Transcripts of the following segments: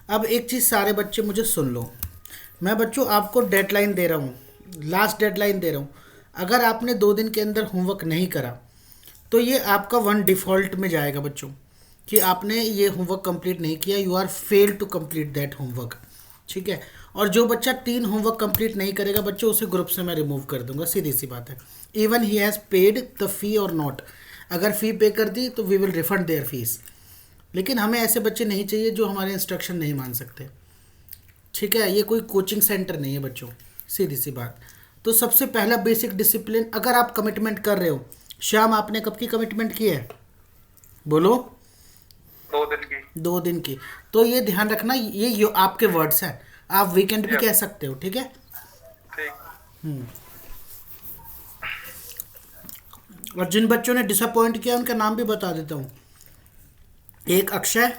अब एक चीज़ सारे बच्चे मुझे सुन लो, मैं बच्चों आपको डेडलाइन दे रहा हूँ, लास्ट डेडलाइन दे रहा हूँ। अगर आपने 2 दिन के अंदर होमवर्क नहीं करा तो ये आपका वन डिफ़ॉल्ट में जाएगा बच्चों, कि आपने ये होमवर्क कंप्लीट नहीं किया, you are fail to complete that homework. ठीक है। और जो बच्चा 3 होमवर्क कंप्लीट नहीं करेगा बच्चों, उसे ग्रुप से मैं रिमूव कर दूंगा, सीधी सी बात है। Even he has paid the fee और नॉट, अगर फ़ी पे कर दी तो we will refund their fees. लेकिन हमें ऐसे बच्चे नहीं चाहिए जो हमारे इंस्ट्रक्शन नहीं मान सकते। ठीक है, ये कोई कोचिंग सेंटर नहीं है बच्चों, सीधी सी बात। तो सबसे पहला बेसिक डिसिप्लिन, अगर आप कमिटमेंट कर रहे हो, श्याम आपने कब की कमिटमेंट की है, बोलो। 2 दिन की। 2 दिन की। तो ये ध्यान रखना, ये आपके वर्ड्स हैं, आप वीकेंड भी कह यस। सकते हो, ठीक है। ठीक। और जिन बच्चों ने डिसअपॉइंट किया उनका नाम भी बता देता हूँ। एक अक्षय,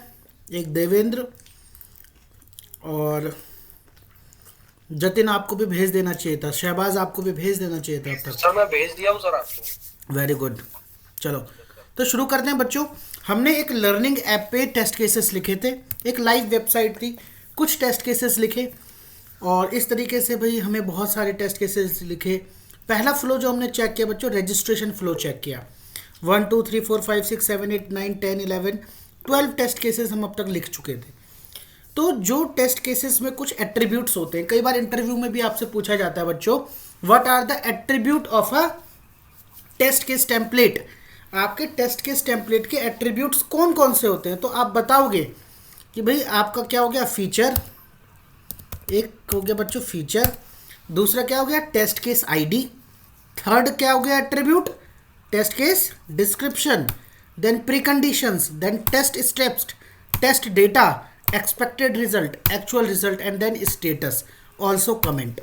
एक देवेंद्र, और जतिन आपको भी भेज देना चाहिए था, शहबाज आपको भी भेज देना चाहिए था अब तक। सर मैं भेज दिया हूँ सर आपको। Very good. चलो, तो शुरू करते हैं बच्चों। हमने एक लर्निंग ऐप पे टेस्ट केसेस लिखे थे, एक लाइव वेबसाइट थी, कुछ टेस्ट केसेस लिखे, और इस तरीके से भाई हमें बहुत सारे टेस्ट केसेस लिखे। पहला फ्लो जो हमने चेक किया बच्चों, रजिस्ट्रेशन फ्लो चेक किया। 1 2 3 4 5 6 7 8 9 10 11 12 टेस्ट केसेस हम अब तक लिख चुके थे। तो जो टेस्ट केसेस में कुछ एट्रीब्यूट्स होते हैं, कई बार इंटरव्यू में भी आपसे पूछा जाता है बच्चों, what are the attribute of a test case template. आपके टेस्ट केस टेम्पलेट के एट्रीब्यूट्स कौन कौन से होते हैं, तो आप बताओगे कि भाई आपका क्या हो गया, फीचर। एक हो गया बच्चों फीचर, दूसरा क्या हो गया, टेस्ट केस आईडी, थर्ड क्या हो गया attribute, test case description, then preconditions, then test steps, test data, expected result, actual result, and then status, also comment.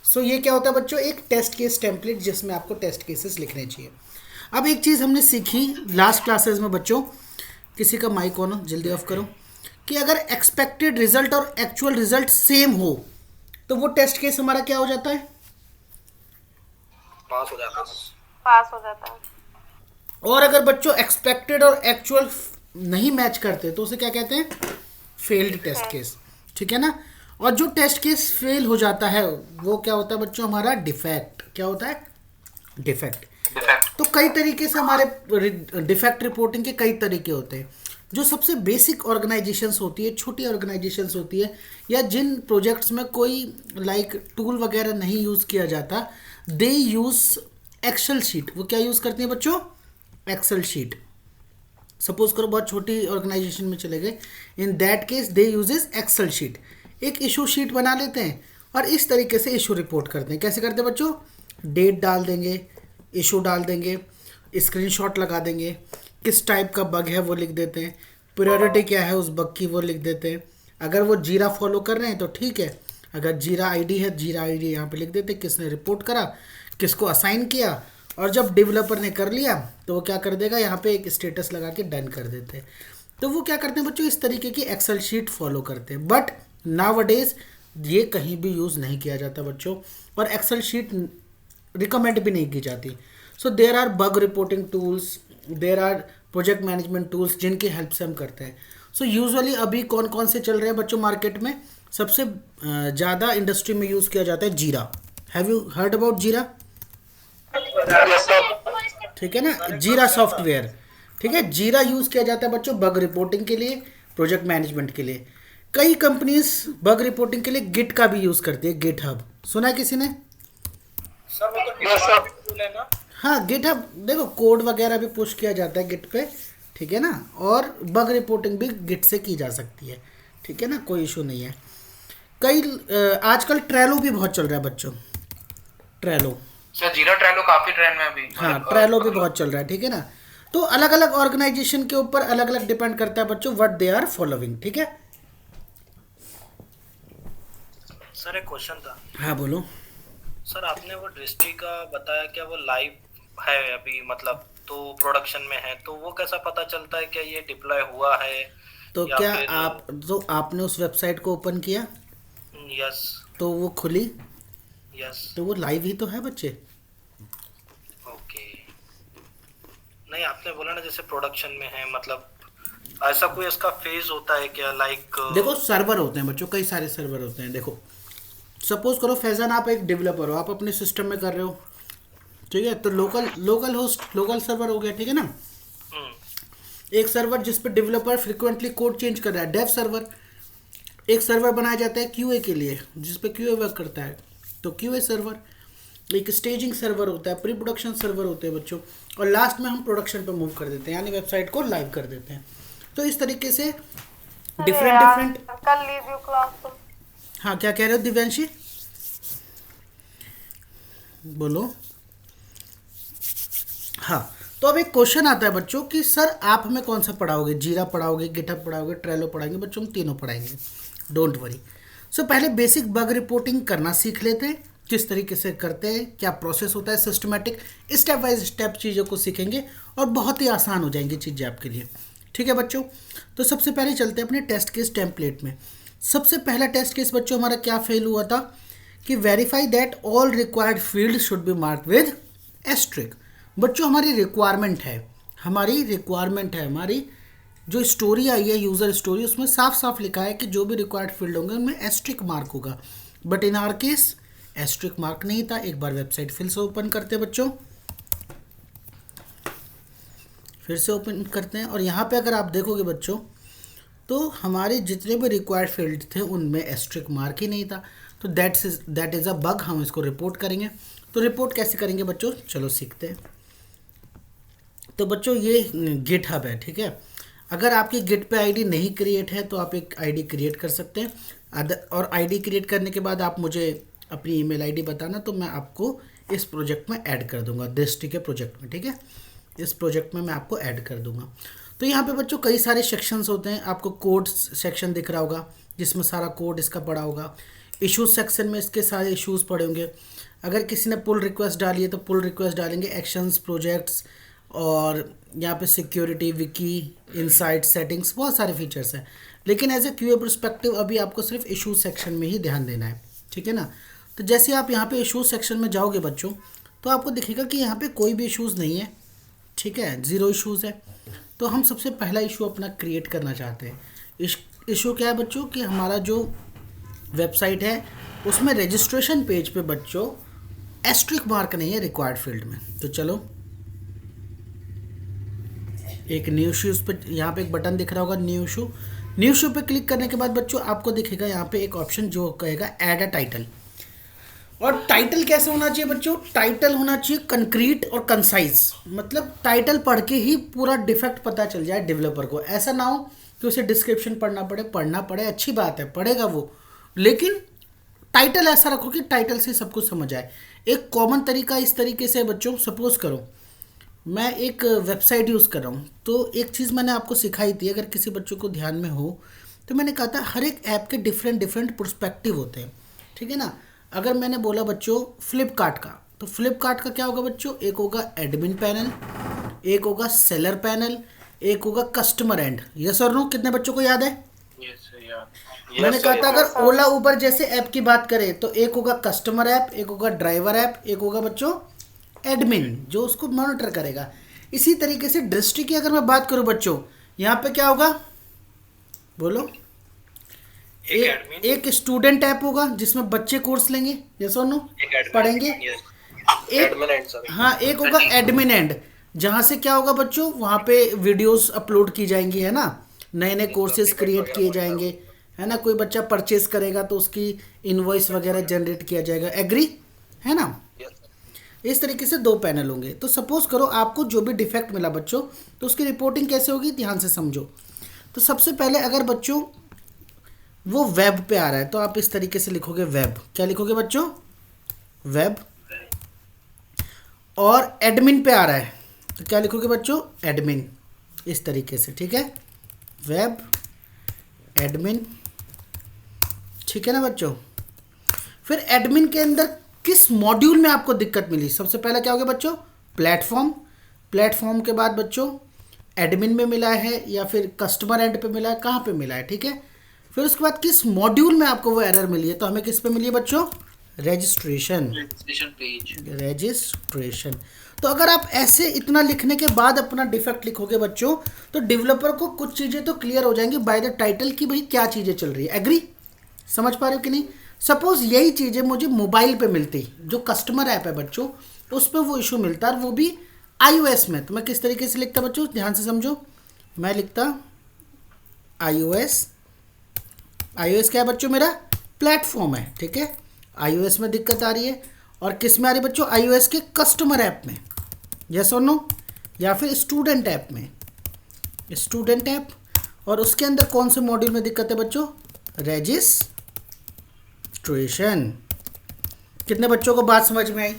So ये क्या होता है बच्चों, एक टेस्ट केस टेम्पलेट जिसमें आपको टेस्ट केसेस लिखने चाहिए। अब एक चीज़ हमने सीखी लास्ट क्लासेस में बच्चों, किसी का माइक ऑन हो, जल्दी ऑफ करो, कि अगर एक्सपेक्टेड रिजल्ट और एक्चुअल रिजल्ट सेम हो तो वो टेस्ट केस हमारा क्या हो जाता है, पास हो जाता है। पास हो जाता है। और अगर बच्चों एक्सपेक्टेड और एक्चुअल नहीं मैच करते तो उसे क्या कहते हैं, फेल्ड टेस्ट फेल। केस। ठीक है ना। और जो टेस्ट केस फेल हो जाता है वो क्या होता है बच्चों, हमारा डिफेक्ट। क्या होता है, डिफेक्ट। डिफेक्ट। तो कई तरीके से हमारे डिफेक्ट रिपोर्टिंग के कई तरीके होते हैं। जो सबसे बेसिक ऑर्गेनाइजेशंस होती है, छोटी ऑर्गेनाइजेशंस होती है, या जिन प्रोजेक्ट्स में कोई लाइक टूल वगैरह नहीं यूज़ किया जाता, दे यूज़ एक्सेल शीट। वो क्या यूज़ करती हैं बच्चों, एक्सेल शीट। सपोज करो बहुत छोटी ऑर्गेनाइजेशन में चले गए, in that case they uses excel sheet. एक इशू शीट बना लेते हैं और इस तरीके से इशू रिपोर्ट करते हैं। कैसे करते हैं बच्चों, डेट डाल देंगे, इशू डाल देंगे, स्क्रीनशॉट लगा देंगे, किस टाइप का बग है वो लिख देते हैं, प्रायोरिटी क्या है उस बग की वो लिख देते हैं। अगर वो जीरा फॉलो कर रहे हैं तो ठीक है, अगर जीरा आईडी है, जीरा आईडी यहाँ पे लिख देते हैं, किसने रिपोर्ट करा, किसको असाइन किया, और जब डेवलपर ने कर लिया तो वो क्या कर देगा, यहाँ पे एक स्टेटस लगा के डन कर देते हैं। तो वो क्या करते हैं बच्चों, इस तरीके की एक्सेल शीट फॉलो करते हैं। बट नाउअडेज ये कहीं भी यूज़ नहीं किया जाता बच्चों, और एक्सेल शीट रिकमेंड भी नहीं की जाती। So there are bug reporting tools, there are project management tools जिनकी हेल्प से हम करते हैं। सो यूजुअली अभी कौन कौन से चल रहे हैं बच्चों मार्केट में, सबसे ज़्यादा इंडस्ट्री में यूज़ किया जाता है जीरा। हैव यू हर्ड अबाउट जीरा, यस सर। ठीक है ना, जीरा सॉफ्टवेयर। ठीक है, जीरा यूज़ किया जाता है बच्चों बग रिपोर्टिंग के लिए, प्रोजेक्ट मैनेजमेंट के लिए। कई कंपनीज बग रिपोर्टिंग के लिए गिट का भी यूज़ करती है, गिट हब, सुना है किसी ने। सर वो तो यस सर टूल है ना। हाँ, गिट हब, देखो कोड वगैरह भी पुश किया जाता है गिट पे, ठीक है ना, और बग रिपोर्टिंग भी गिट से की जा सकती है, ठीक है ना, कोई इशू नहीं है। कई आजकल ट्रेलो भी बहुत चल रहा है बच्चों, ट्रेलो। सर जीरा ट्रेलो काफी ट्रेंड में अभी हाँ, ट्रेलो भी बहुत चल रहा है, ठीक है ना। तो अलग अलग ऑर्गेनाइजेशन के ऊपर अलग अलग डिपेंड करता है बच्चों व्हाट दे आर फॉलोइंग, ठीक है। सर एक क्वेश्चन था। हाँ बोलो। सर आपने वो दृष्टि का बताया, क्या वो लाइव है अभी, मतलब तो प्रोडक्शन में है, तो वो कैसा पता चलता है, क्या ये डिप्लॉय हुआ है तो या क्या फिर। आप, तो आपने उस वेबसाइट को ओपन किया यस। तो वो खुली, यस। तो वो लाइव ही तो है बच्चे। ओके। नहीं आपने बोला ना जैसे प्रोडक्शन में है, मतलब ऐसा कोई इसका फेज होता है क्या, लाइक? देखो सर्वर होते हैं बच्चों, कई सारे सर्वर होते हैं। देखो सपोज करो फैजान आप एक डेवलपर हो, आप अपने सिस्टम में कर रहे हो, ठीक है, तो local local host local server हो गया, ठीक है ना। एक सर्वर जिस पर डेवलपर फ्रिक्वेंटली कोड चेंज कर रहा है, डेव सर्वर। एक सर्वर बनाया जाता है क्यूए के लिए, जिस पे क्यूए वर्क करता है, तो क्यूए सर्वर। एक स्टेजिंग सर्वर होता है, प्री प्रोडक्शन सर्वर होते हैं बच्चों, और लास्ट में हम प्रोडक्शन पे मूव कर देते हैं, यानी वेबसाइट को लाइव कर देते हैं। तो इस तरीके से डिफरेंट कल लीव यू क्लास तो। हाँ क्या कह रहे हो दिव्यांशी, बोलो। हाँ तो अब एक क्वेश्चन आता है बच्चों कि सर आप हमें कौन सा पढ़ाओगे, जीरा पढ़ाओगे, गिटहब पढ़ाओगे, ट्रेलो पढ़ाएंगे? बच्चों हम तीनों पढ़ाएंगे, डोंट वरी। सो पहले बेसिक बग रिपोर्टिंग करना सीख लेते हैं, किस तरीके से करते हैं, क्या प्रोसेस होता है, सिस्टमेटिक स्टेप बाय स्टेप चीज़ों को सीखेंगे और बहुत ही आसान हो जाएंगी चीज़ें आपके लिए, ठीक है बच्चों। तो सबसे पहले चलते हैं अपने टेस्ट केस टेम्पलेट में। सबसे पहला टेस्ट केस बच्चों हमारा क्या फेल हुआ था कि verify that all required field should be mark with asterisk. बच्चों हमारी रिक्वायरमेंट है, हमारी जो स्टोरी आई है यूज़र स्टोरी, उसमें साफ साफ लिखा है कि जो भी रिक्वायर्ड फील्ड होंगे उनमें एस्ट्रिक मार्क होगा, but in our case asterisk mark नहीं था। एक बार वेबसाइट फिर से ओपन करते हैं बच्चों, फिर से ओपन करते हैं, और यहाँ पे अगर आप देखोगे बच्चों तो हमारे जितने भी रिक्वायर्ड फील्ड थे उनमें एस्ट्रिक मार्क ही नहीं था। तो दैट इज़ अ बग, हम इसको रिपोर्ट करेंगे। तो रिपोर्ट कैसे करेंगे बच्चों, चलो सीखते हैं। तो बच्चों ये गिटहब है, ठीक है। अगर आपकी गिट पे आईडी नहीं क्रिएट है तो आप एक आईडी क्रिएट कर सकते हैं, और आईडी क्रिएट करने के बाद आप मुझे अपनी ईमेल आईडी बताना, तो मैं आपको इस प्रोजेक्ट में ऐड कर दूंगा, दृष्टि के प्रोजेक्ट में, ठीक है। इस प्रोजेक्ट में मैं आपको ऐड कर दूंगा। तो यहाँ पे बच्चों कई सारे सेक्शंस होते हैं, आपको कोड सेक्शन दिख रहा होगा जिसमें सारा कोड इसका पड़ा होगा। इश्यूज सेक्शन में इसके सारे इश्यूज़ पड़े होंगे। अगर किसी ने पुल रिक्वेस्ट डाली है तो पुल रिक्वेस्ट डालेंगे, एक्शंस, प्रोजेक्ट्स, और यहाँ पे सिक्योरिटी, विकी, इनसाइट, सेटिंग्स, बहुत सारे फीचर्स हैं। लेकिन एज ए क्यूए पर्सपेक्टिव अभी आपको सिर्फ इशू सेक्शन में ही ध्यान देना है, ठीक है ना। तो जैसे आप यहाँ पे इशू सेक्शन में जाओगे बच्चों तो आपको दिखेगा कि यहाँ पे कोई भी इश्यूज़ नहीं है, ठीक है, 0 इश्यूज़ है। तो हम सबसे पहला इशू अपना क्रिएट करना चाहते हैं। इशू क्या है बच्चों कि हमारा जो वेबसाइट है उसमें रजिस्ट्रेशन पेज पे बच्चों एस्ट्रिक मार्क नहीं है रिक्वायर्ड फील्ड में। तो चलो एक न्यू इशू, उस पर यहाँ पे एक बटन दिख रहा होगा न्यू इशू पे क्लिक करने के बाद बच्चों आपको दिखेगा यहाँ पे एक ऑप्शन जो कहेगा ऐड अ टाइटल। और टाइटल कैसे होना चाहिए बच्चों, टाइटल होना चाहिए कंक्रीट और कंसाइज, मतलब टाइटल पढ़ के ही पूरा डिफेक्ट पता चल जाए डेवलपर को। ऐसा ना हो कि उसे डिस्क्रिप्शन पढ़ना पड़े, अच्छी बात है पढ़ेगा वो, लेकिन टाइटल ऐसा रखो कि टाइटल से सब कुछ समझ आए। एक कॉमन तरीका इस तरीके से बच्चों, सपोज करो मैं एक वेबसाइट यूज़ कर रहा हूँ, तो एक चीज़ मैंने आपको सिखाई थी, अगर किसी बच्चों को ध्यान में हो तो मैंने कहा था हर एक ऐप के डिफरेंट पर्सपेक्टिव होते हैं, ठीक है ना। अगर मैंने बोला बच्चों फ्लिपकार्ट का, तो फ्लिपकार्ट का क्या होगा बच्चों, एक होगा एडमिन पैनल, एक होगा सेलर पैनल, एक होगा कस्टमर एंड। यस और नो, कितने बच्चों को याद है? मैंने कहा था अगर ओला उबर जैसे ऐप की बात करें तो एक होगा कस्टमर ऐप, एक होगा ड्राइवर ऐप, एक होगा बच्चों एडमिन जो उसको मॉनिटर करेगा। इसी तरीके से दृष्टि की अगर मैं बात करूं बच्चों, यहाँ पे क्या होगा बोलो, एक स्टूडेंट ऐप होगा जिसमें बच्चे कोर्स लेंगे, यस और नो, पढ़ेंगे। एक होगा एडमिन एंड, जहाँ से क्या होगा बच्चों, वहाँ पे वीडियोस अपलोड की जाएंगी, है ना, नए कोर्सेज क्रिएट किए जाएंगे, है ना। कोई बच्चा परचेस करेगा तो उसकी इनवॉइस वगैरह जनरेट किया जाएगा, एग्री है ना। इस तरीके से 2 पैनल होंगे। तो सपोज करो आपको जो भी डिफेक्ट मिला बच्चों, तो उसकी रिपोर्टिंग कैसे होगी, ध्यान से समझो। तो सबसे पहले अगर बच्चों वो वेब पे आ रहा है तो आप इस तरीके से लिखोगे वेब, क्या लिखोगे बच्चों, वेब। और एडमिन पे आ रहा है तो क्या लिखोगे बच्चों, एडमिन, इस तरीके से, ठीक है, वेब एडमिन, ठीक है ना बच्चों। फिर एडमिन के अंदर किस मॉड्यूल में आपको दिक्कत मिली, सबसे पहला क्या हो गया बच्चों, प्लेटफॉर्म के बाद बच्चों एडमिन में मिला है या फिर कस्टमर एंड पे मिला है, कहाँ पे मिला है, ठीक है। फिर उसके बाद किस मॉड्यूल में आपको वो एरर मिली है, तो हमें किस पे मिली है बच्चों, रजिस्ट्रेशन पेज, रजिस्ट्रेशन। तो अगर आप ऐसे इतना लिखने के बाद अपना डिफेक्ट लिखोगे बच्चों, तो डेवलपर को कुछ चीज़ें तो क्लियर हो जाएंगी बाय द टाइटल कि भाई क्या चीज़ें चल रही है। एग्री? समझ पा रहे हो कि नहीं? सपोज यही चीज़ें मुझे मोबाइल पे मिलती, जो कस्टमर ऐप है बच्चों, उस पर वो इशू मिलता है, और वो भी iOS में, तो मैं किस तरीके से लिखता बच्चों, ध्यान से समझो। मैं लिखता iOS। iOS क्या है बच्चों? मेरा प्लेटफॉर्म है, ठीक है। iOS में दिक्कत आ रही है, और किस में आ रही है बच्चों? iOS के कस्टमर ऐप में, यस और नो, या फिर स्टूडेंट ऐप में, स्टूडेंट ऐप। और उसके अंदर कौन से मॉड्यूल में दिक्कत है बच्चों? रजिस्ट्रेशन। कितने बच्चों को बात समझ में आई?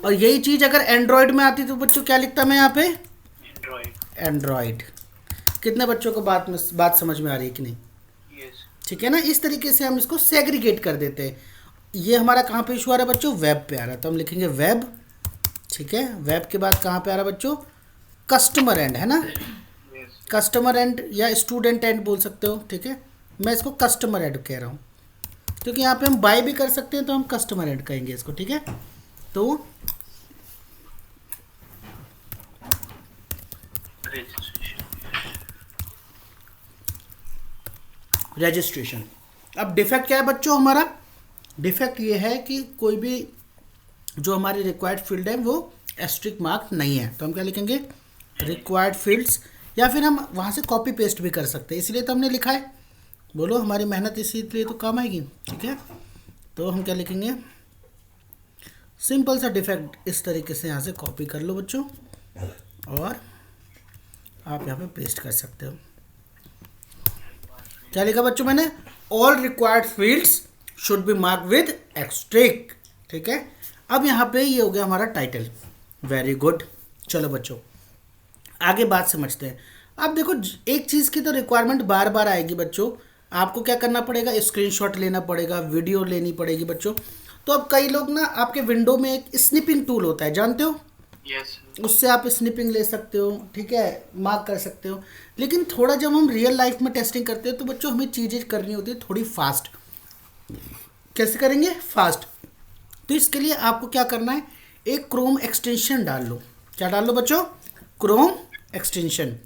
और यही चीज़ अगर एंड्रॉयड में आती तो बच्चों क्या लिखता मैं यहाँ पे? एंड्रॉयड। कितने बच्चों को बात समझ में आ रही है कि नहीं? ठीक है ना। इस तरीके से हम इसको सेग्रीगेट कर देते हैं। ये हमारा कहाँ पे इशू आ रहा है बच्चों? वेब पे आ रहा है, तो हम लिखेंगे वेब, ठीक है। वेब के बाद कहाँ पे आ रहा है बच्चों? कस्टमर एंड, है ना। कस्टमर एंड या स्टूडेंट एंड बोल सकते हो, ठीक है। मैं इसको कस्टमर एंड कह रहा हूँ, क्योंकि यहाँ पे हम बाय भी कर सकते हैं, तो हम कस्टमर एंड कहेंगे इसको, ठीक है। तो रजिस्ट्रेशन। अब डिफेक्ट क्या है बच्चों हमारा? डिफेक्ट ये है कि कोई भी जो हमारी रिक्वायर्ड फील्ड है वो एस्ट्रिक मार्क नहीं है, तो हम क्या लिखेंगे? Required fields. या फिर हम वहाँ से कॉपी पेस्ट भी कर सकते हैं, इसलिए तो हमने लिखा है। बोलो, हमारी मेहनत इसीलिए तो काम आएगी, ठीक है। तो हम क्या लिखेंगे? सिंपल सा डिफेक्ट इस तरीके से यहाँ से कॉपी कर लो बच्चों, और आप यहाँ पे पेस्ट कर सकते हो। क्या लिखा बच्चों मैंने? All required fields should be mark with asterisk, ठीक है। अब यहाँ पे ये हो गया हमारा टाइटल। Very good. चलो बच्चों आगे बात समझते हैं। अब देखो, एक चीज़ की तो रिक्वायरमेंट बार बार आएगी बच्चों, आपको क्या करना पड़ेगा? स्क्रीनशॉट लेना पड़ेगा, वीडियो लेनी पड़ेगी बच्चों। तो अब कई लोग ना, आपके विंडो में एक स्निपिंग टूल होता है, जानते हो? उससे आप स्निपिंग ले सकते हो, ठीक है, मार्क कर सकते हो। लेकिन थोड़ा जब हम रियल लाइफ में टेस्टिंग करते हैं तो बच्चों हमें चीज़ें करनी होती है थोड़ी फास्ट। कैसे करेंगे? फास्ट। तो इसके लिए आपको क्या करना है? एक क्रोम एक्सटेंशन डाल लो। क्या डाल लो बच्चों? Chrome extension.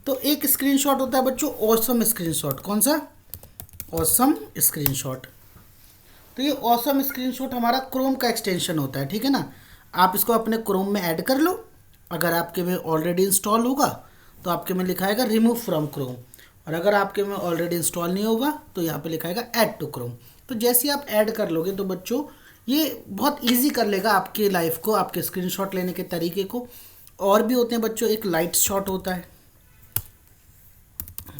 तो एक स्क्रीनशॉट होता है बच्चों, ऑसम स्क्रीनशॉट। कौन सा? Awesome screenshot. तो ये ऑसम स्क्रीनशॉट हमारा क्रोम का एक्सटेंशन होता है, ठीक है ना। आप इसको अपने क्रोम में ऐड कर लो। अगर आपके में ऑलरेडी इंस्टॉल होगा तो आपके में लिखा आएगा रिमूव फ्रॉम क्रोम, और अगर आपके में ऑलरेडी इंस्टॉल नहीं होगा तो यहाँ पे लिखा आएगा ऐड टू क्रोम। तो जैसे ही आप ऐड कर लोगे तो बच्चों ये बहुत इजी कर लेगा आपकी लाइफ को, आपके स्क्रीनशॉट लेने के तरीके को। और भी होते हैं बच्चों, एक लाइट शॉट होता है,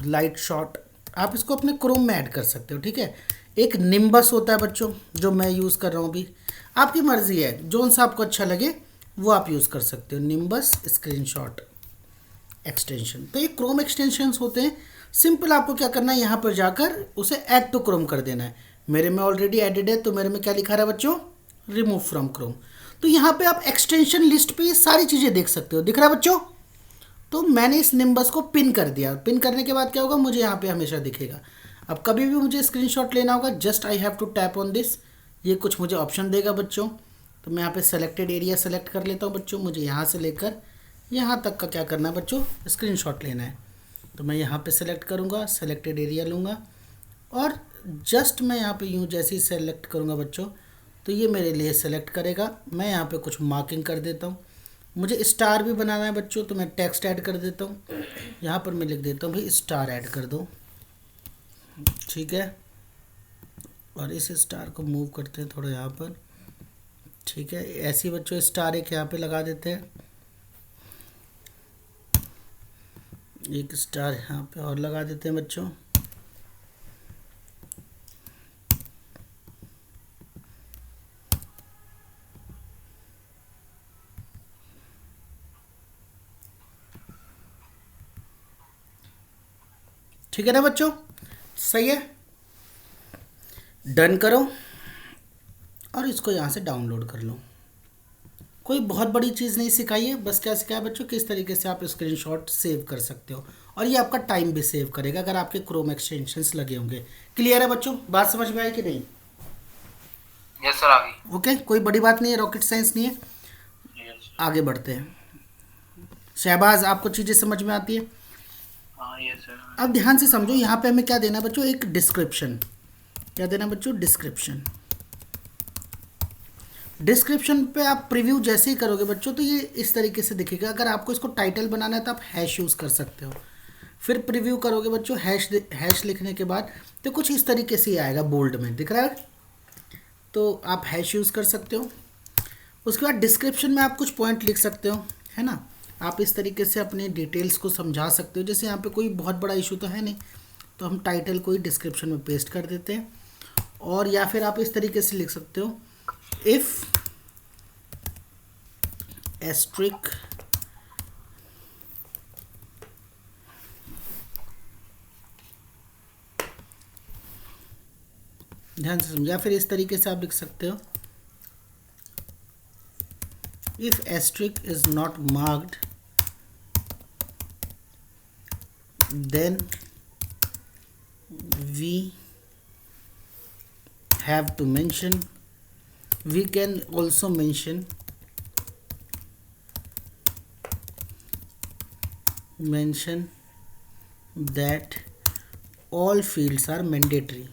लाइट शॉट, आप इसको अपने क्रोम में ऐड कर सकते हो, ठीक है। एक निम्बस होता है बच्चों, जो मैं यूज़ कर रहा हूँ अभी, आपकी मर्ज़ी है, जो सा आपको अच्छा लगे वो आप यूज़ कर सकते हो। Nimbus screenshot extension. तो ये क्रोम एक्सटेंशंस होते हैं। सिंपल आपको क्या करना है, यहाँ पर जाकर उसे ऐड टू क्रोम कर देना है। मेरे में ऑलरेडी एडेड है, तो मेरे में क्या लिखा रहा है बच्चों? Remove from Chrome. तो यहाँ पे आप एक्सटेंशन लिस्ट पे ये सारी चीज़ें देख सकते हो। दिख रहा है बच्चों? तो मैंने इस निम्बस को पिन कर दिया। पिन करने के बाद क्या होगा? मुझे यहाँ पे हमेशा दिखेगा। अब कभी भी मुझे स्क्रीनशॉट लेना होगा, just I have to tap on this. ये कुछ मुझे ऑप्शन देगा बच्चों, तो मैं यहाँ पे सेलेक्टेड एरिया सेलेक्ट कर लेता हूँ बच्चों। मुझे यहाँ से लेकर यहाँ तक का क्या करना है बच्चों? स्क्रीनशॉट लेना है। तो मैं यहाँ पे सेलेक्ट करूँगा, सेलेक्टेड एरिया लूँगा, और जस्ट मैं यहाँ पे यूँ जैसे ही सेलेक्ट करूँगा बच्चों, तो ये मेरे लिए सेलेक्ट करेगा। मैं यहाँ पे कुछ मार्किंग कर देता हूँ। मुझे स्टार भी बनाना है बच्चों, तो मैं टेक्स्ट ऐड कर देता हूँ। यहाँ पर मैं लिख देता हूँ भाई स्टार ऐड कर दो, ठीक है। और इस स्टार को मूव करते हैं थोड़ा यहाँ पर, ठीक है। ऐसे ही बच्चों स्टार एक यहाँ पे लगा देते हैं, एक स्टार यहाँ पे और लगा देते हैं बच्चों। ठीक है ना बच्चों? सही है। डन करो और इसको यहाँ से डाउनलोड कर लो। कोई बहुत बड़ी चीज़ नहीं सिखाई है, बस क्या सिखाया बच्चों, किस तरीके से आप स्क्रीनशॉट सेव कर सकते हो, और ये आपका टाइम भी सेव करेगा अगर आपके क्रोम एक्सटेंशंस लगे होंगे। क्लियर है बच्चों? बात समझ में आई कि नहीं? यस सर, आ गई। ओके, कोई बड़ी बात नहीं है, रॉकेट साइंस नहीं है। आगे बढ़ते हैं। शहबाज, आपको चीज़ें समझ में आती है? हाँ ये सर। अब ध्यान से समझो, यहाँ पे हमें क्या देना है बच्चों, एक डिस्क्रिप्शन। क्या देना है बच्चों? डिस्क्रिप्शन। डिस्क्रिप्शन पे आप प्रीव्यू जैसे ही करोगे बच्चों तो ये इस तरीके से दिखेगा। अगर आपको इसको टाइटल बनाना है तो आप हैश यूज़ कर सकते हो। फिर प्रीव्यू करोगे बच्चों, हैश लिखने के बाद तो कुछ इस तरीके से ही आएगा, बोल्ड में दिख रहा है, तो आप हैश यूज़ कर सकते हो। उसके बाद डिस्क्रिप्शन में आप कुछ पॉइंट लिख सकते हो, है ना। आप इस तरीके से अपने डिटेल्स को समझा सकते हो। जैसे यहाँ पे कोई बहुत बड़ा इशू तो है नहीं, तो हम टाइटल को ही डिस्क्रिप्शन में पेस्ट कर देते हैं। और या फिर आप इस तरीके से लिख सकते हो, इफ़ एस्ट्रिक ध्यान से समझा। फिर इस तरीके से आप लिख सकते हो, if asterisk is not marked then we have to mention, we can also mention that all fields are mandatory.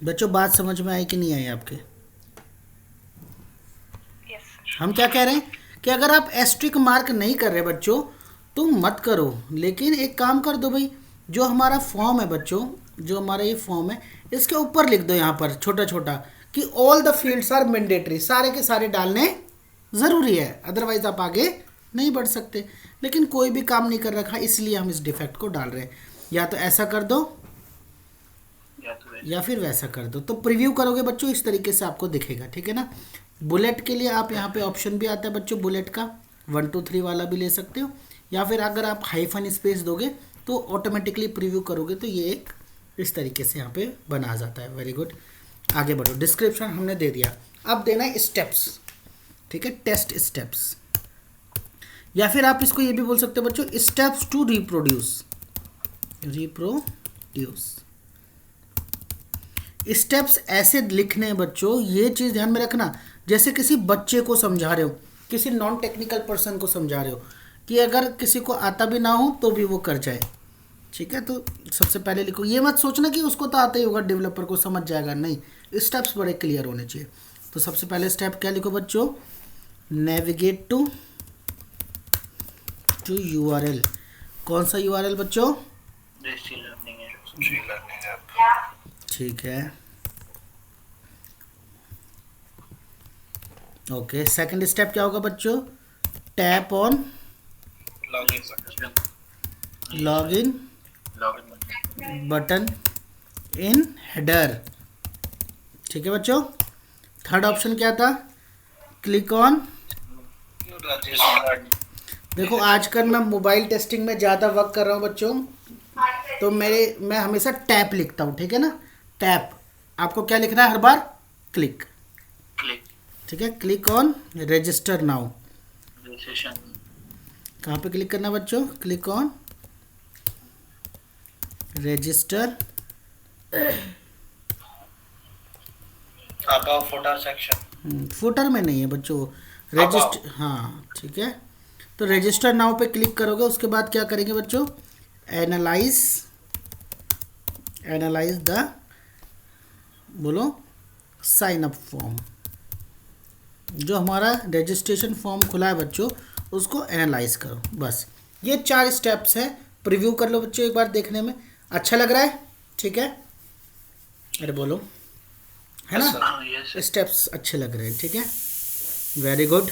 बच्चों बात समझ में आई कि नहीं आई आपके? हम क्या कह रहे हैं कि अगर आप एस्ट्रिक मार्क नहीं कर रहे बच्चों तो मत करो, लेकिन एक काम कर दो भाई, जो हमारा फॉर्म है बच्चों, जो हमारा ये फॉर्म है इसके ऊपर लिख दो यहाँ पर छोटा छोटा कि all the fields are mandatory, सारे के सारे डालने ज़रूरी है, अदरवाइज आप आगे नहीं बढ़ सकते। लेकिन कोई भी काम नहीं कर रखा, इसलिए हम इस डिफेक्ट को डाल रहे हैं। या तो ऐसा कर दो या फिर वैसा कर दो। तो प्रीव्यू करोगे बच्चों इस तरीके से आपको दिखेगा, ठीक है ना। बुलेट के लिए आप यहाँ पे ऑप्शन भी आता है बच्चों, बुलेट का 1 2 3 वाला भी ले सकते हो, या फिर अगर आप हाइफन स्पेस दोगे तो ऑटोमेटिकली प्रीव्यू करोगे तो ये एक इस तरीके से यहाँ पे बना जाता है। वेरी गुड, आगे बढ़ो। डिस्क्रिप्शन हमने दे दिया, अब देना है स्टेप्स, ठीक है, टेस्ट स्टेप्स। या फिर आप इसको ये भी बोल सकते हो बच्चों, स्टेप्स टू रिप्रोड्यूस। स्टेप्स ऐसे लिखने हैं बच्चों, ये चीज़ ध्यान में रखना, जैसे किसी बच्चे को समझा रहे हो, किसी नॉन टेक्निकल पर्सन को समझा रहे हो, कि अगर किसी को आता भी ना हो तो भी वो कर जाए, ठीक है। तो सबसे पहले लिखो, ये मत सोचना कि उसको तो आता ही होगा, डेवलपर को समझ जाएगा, नहीं, स्टेप्स बड़े क्लियर होने चाहिए। तो सबसे पहले स्टेप क्या लिखो बच्चों, नेविगेट टू URL। कौन सा URL बच्चों? ठीक है, ओके। सेकंड स्टेप क्या होगा बच्चों, tap on login button in header, ठीक है बच्चों। थर्ड ऑप्शन क्या था, क्लिक ऑन। देखो आजकल मैं मोबाइल टेस्टिंग में ज़्यादा वर्क कर रहा हूँ बच्चों, तो मैं हमेशा टैप लिखता हूँ, ठीक है ना, टैप। आपको क्या लिखना है हर बार, क्लिक, ठीक है। क्लिक ऑन रजिस्टर नाउ, कहाँ पे क्लिक करना बच्चों, click on register footer section, footer में नहीं है बच्चों, रजिस्टर, हाँ ठीक है। तो रजिस्टर नाउ पे क्लिक करोगे, उसके बाद क्या करेंगे बच्चों, एनालाइज द, बोलो, साइन अप फॉर्म। जो हमारा रजिस्ट्रेशन फॉर्म खुला है बच्चों उसको एनालाइज करो, बस। ये 4 स्टेप्स है। प्रीव्यू कर लो बच्चों एक बार, देखने में अच्छा लग रहा है, ठीक है, अरे बोलो, है ना, स्टेप्स अच्छे लग रहे हैं, ठीक है, very good.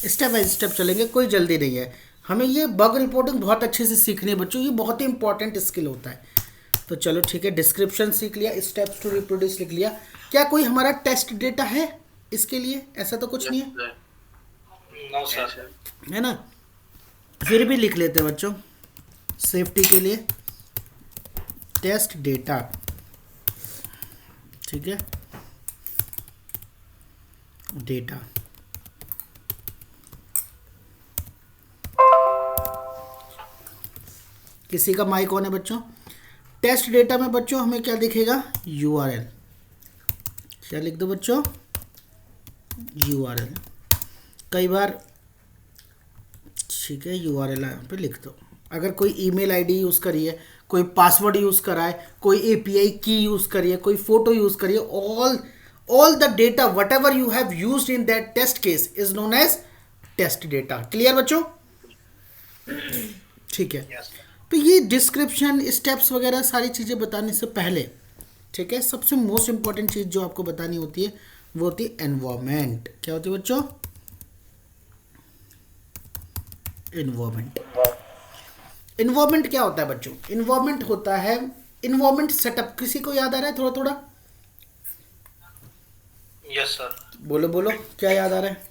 Step by step चलेंगे, कोई जल्दी नहीं है। हमें ये बग रिपोर्टिंग बहुत अच्छे से सीखनी है बच्चों, ये बहुत ही इंपॉर्टेंट स्किल होता है। तो चलो ठीक है, डिस्क्रिप्शन सीख लिया, स्टेप्स टू रिप्रोड्यूस लिख लिया। क्या कोई हमारा टेस्ट डेटा है इसके लिए? ऐसा तो कुछ नहीं है, है ना, फिर भी लिख लेते हैं बच्चों सेफ्टी के लिए, टेस्ट डेटा, ठीक है, डेटा। किसी का माइक ऑन है बच्चों। टेस्ट डेटा में बच्चों हमें क्या दिखेगा, URL। क्या लिख दो बच्चों, URL। कई बार ठीक है URL यहाँ पे लिख दो। अगर कोई ईमेल आईडी यूज़ करिए, कोई पासवर्ड यूज़ करा है, कोई API की यूज़ करिए, कोई फोटो यूज़ करिए, all the data whatever you have used in that test case is known as test data. Clear बच्चों? ठीक है। Yes, sir. तो ये डिस्क्रिप्शन, स्टेप्स वगैरह सारी चीज़ें बताने से पहले, ठीक है, सबसे मोस्ट इंपॉर्टेंट चीज़ जो आपको बतानी होती है वो होती है एनवायरमेंट। क्या होती है बच्चों? एनवायरमेंट। इन्वॉल्वमेंट क्या होता है बच्चों? इन्वॉल्वमेंट होता है इन्वॉल्वमेंट सेटअप। किसी को याद आ रहा है थोड़ा थोड़ा? Yes sir. बोलो बोलो, क्या याद आ रहा है?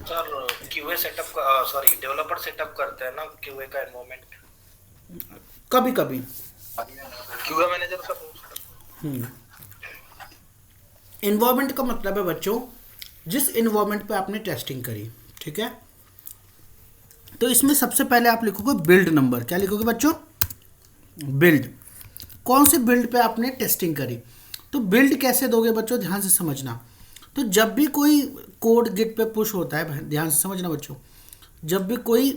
Sir QA setup, sorry developer setup करते हैं ना क्यूए का एनवायरनमेंट। कभी कभी क्यूए मैनेजर का इन्वॉल्वमेंट का मतलब है बच्चों जिस इन्वॉल्वमेंट पे आपने टेस्टिंग करी, ठीक है, तो इसमें सबसे पहले आप लिखोगे बिल्ड नंबर। क्या लिखोगे बच्चों? बिल्ड। कौन से बिल्ड पे आपने टेस्टिंग करी? तो बिल्ड कैसे दोगे बच्चों, ध्यान से समझना। तो जब भी कोई कोड गिट पे पुश होता है, ध्यान से समझना बच्चों, जब भी कोई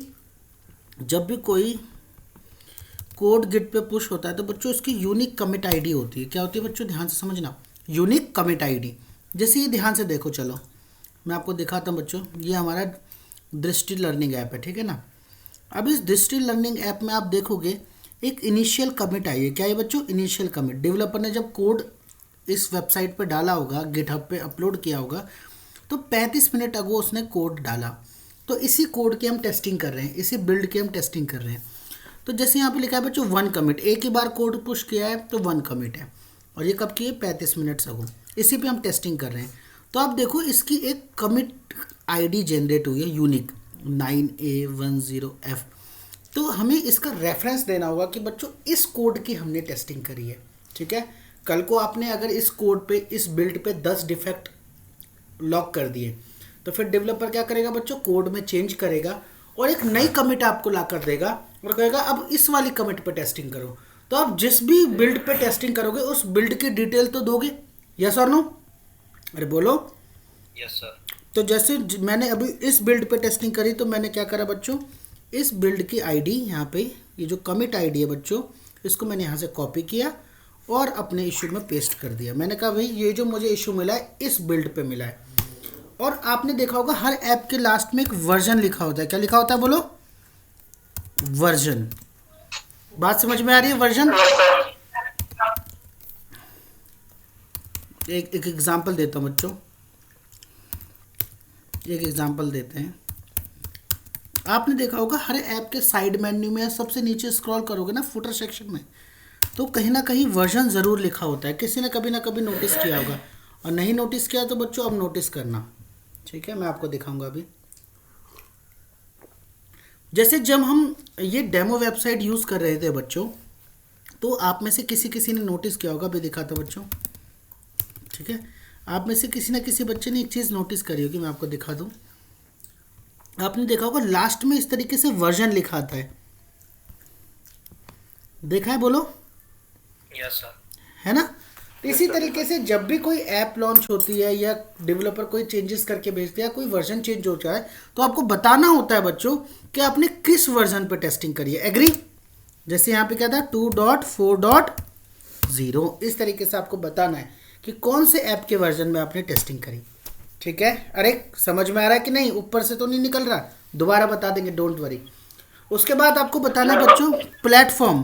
कोड गिट पे पुश होता है तो बच्चों इसकी यूनिक कमिट आईडी होती है। क्या होती है बच्चों? ध्यान से समझना, यूनिक कमिट आईडी। जैसे ये ध्यान से देखो, चलो मैं आपको दिखाता हूँ बच्चों। ये हमारा दृष्टि लर्निंग ऐप है, ठीक है ना। अब इस दृष्टि लर्निंग ऐप में आप देखोगे एक इनिशियल कमिट आई है। क्या है बच्चों? Initial commit. डेवलपर ने जब कोड इस वेबसाइट पे डाला होगा, गिटहब पे अपलोड किया होगा, तो 35 मिनट अगो उसने कोड डाला। तो इसी कोड की हम टेस्टिंग कर रहे हैं, इसी बिल्ड की हम टेस्टिंग कर रहे हैं। तो जैसे यहाँ पे लिखा है बच्चों 1 कमिट, एक ही बार कोड पुश किया है तो 1 कमिट है, और ये कब की है? 35 मिनट अगो। इसी पे हम टेस्टिंग कर रहे हैं। तो आप देखो इसकी एक कमिट आईडी जनरेट हुई है यूनिक 9A10F। तो हमें इसका रेफरेंस देना होगा कि बच्चों इस कोड की हमने टेस्टिंग करी है, ठीक है। कल को आपने अगर इस कोड पे, इस बिल्ड पे 10 डिफेक्ट लॉक कर दिए तो फिर डेवलपर क्या करेगा बच्चों? कोड में चेंज करेगा और एक नई कमिट आपको ला कर देगा और कहेगा अब इस वाली कमिट पे टेस्टिंग करो। तो आप जिस भी बिल्ड पे टेस्टिंग करोगे उस बिल्ड की डिटेल तो दोगे, यस और नो? अरे बोलो। Yes sir. तो जैसे मैंने अभी इस बिल्ड पे टेस्टिंग करी तो मैंने क्या करा बच्चों, इस बिल्ड की आईडी यहाँ पे, ये जो कमिट आईडी है बच्चों, इसको मैंने यहाँ से कॉपी किया और अपने इशू में पेस्ट कर दिया। मैंने कहा भाई ये जो मुझे इशू मिला है इस बिल्ड पे मिला है। और आपने देखा होगा हर ऐप के लास्ट में एक वर्जन लिखा होता है। क्या लिखा होता है बोलो? वर्जन। बात समझ में आ रही है? वर्जन। एक एग्जांपल देता हूँ बच्चों, एक एग्जांपल देते हैं। आपने देखा होगा हर ऐप के साइड मेन्यू में सबसे नीचे स्क्रॉल करोगे ना, फुटर सेक्शन में, तो कहीं ना कहीं वर्जन ज़रूर लिखा होता है। किसी ने कभी ना कभी नोटिस किया होगा, और नहीं नोटिस किया तो बच्चों अब नोटिस करना, ठीक है। मैं आपको दिखाऊंगा अभी। जैसे जब हम ये डेमो वेबसाइट यूज़ कर रहे थे बच्चों, तो आप में से किसी ने नोटिस किया होगा, अभी दिखाता बच्चों, ठीक है। आप में से किसी ना किसी बच्चे ने एक चीज़ नोटिस करी होगी, मैं आपको दिखा दूं। आपने देखा होगा लास्ट में इस तरीके से वर्जन लिखा आता है, देखा है? बोलो। Yes sir. है ना? तो इसी तरीके से जब भी कोई ऐप लॉन्च होती है या डेवलपर कोई चेंजेस करके भेजते हैं, कोई वर्जन चेंज हो जाए, तो आपको बताना होता है बच्चों कि आपने किस वर्जन पे टेस्टिंग करी है। एग्री? जैसे यहाँ पे क्या था 2.4.0, इस तरीके से आपको बताना है कि कौन से ऐप के वर्जन में आपने टेस्टिंग करी, ठीक है। अरे समझ में आ रहा है कि नहीं? ऊपर से तो नहीं निकल रहा? दोबारा बता देंगे, डोंट वरी। उसके बाद आपको बताना है बच्चों प्लेटफॉर्म।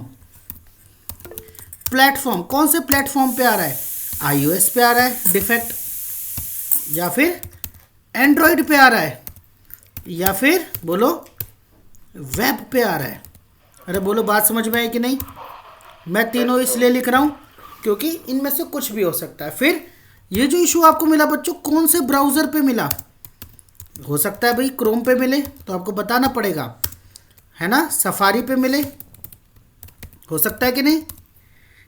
प्लेटफॉर्म कौन से प्लेटफॉर्म पे आ रहा है? iOS पे आ रहा है डिफेक्ट, या फिर एंड्रॉयड पे आ रहा है, या फिर बोलो वेब पे आ रहा है। अरे बोलो, बात समझ में आई कि नहीं? मैं तीनों इसलिए लिख रहा हूँ क्योंकि इनमें से कुछ भी हो सकता है। फिर ये जो इशू आपको मिला बच्चों, कौन से ब्राउज़र पे मिला? हो सकता है भाई क्रोम पे मिले, तो आपको बताना पड़ेगा, है ना। सफारी पे मिले, हो सकता है कि नहीं,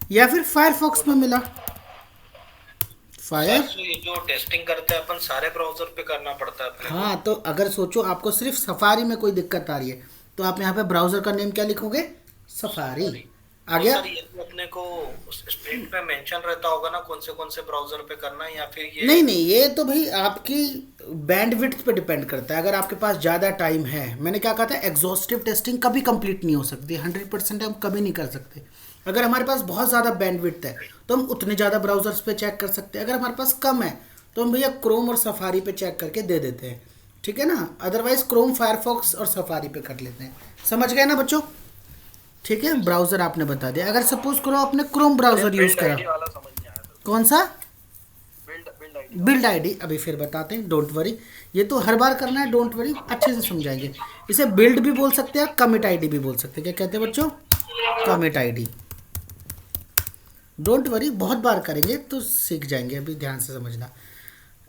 या फिर फायरफॉक्स में मिला। फायर ये जो टेस्टिंग करते हैं अपन सारे ब्राउजर पे करना पड़ता है अपने को। हाँ, तो अगर सोचो आपको सिर्फ सफारी में कोई दिक्कत आ रही है तो आप यहाँ पे ब्राउजर का नेम क्या लिखोगे, सफारी। आ गया। सर ये तो अपने को स्पेक पे मेंशन रहता होगा ना कौन से ब्राउजर पे करना है, या फिर ये नहीं नहीं, ये तो भाई आपकी बैंडविड्थ पे डिपेंड करता है। अगर आपके पास ज़्यादा टाइम है, मैंने क्या कहा था, एग्जॉस्टिव टेस्टिंग कभी कंप्लीट नहीं हो सकती, 100% हम कभी नहीं कर सकते। अगर हमारे पास बहुत ज़्यादा बैंडविड्थ है तो हम उतने ज़्यादा ब्राउजर्स पे चेक कर सकते हैं। अगर हमारे पास कम है तो हम भैया क्रोम और सफारी पे चेक करके दे देते हैं, ठीक है ना। अदरवाइज क्रोम, फायरफॉक्स और सफारी पे कर लेते हैं। समझ गए ना बच्चों, ठीक है। ब्राउज़र आपने बता दिया। अगर सपोज करो आपने क्रोम ब्राउज़र यूज़ करा, वाला समझ नहीं आया सर। कौन सा, बिल्ड आईडी। बिल्ड आईडी, अभी फिर बताते हैं, डोंट वरी। ये तो हर बार करना है, डोंट वरी, अच्छे से समझाएंगे। इसे बिल्ड भी बोल सकते हैं, कमिट आईडी भी बोल सकते हैं। क्या कहते हैं बच्चों, कमिट आईडी। डोंट वरी, बहुत बार करेंगे तो सीख जाएंगे, अभी ध्यान से समझना।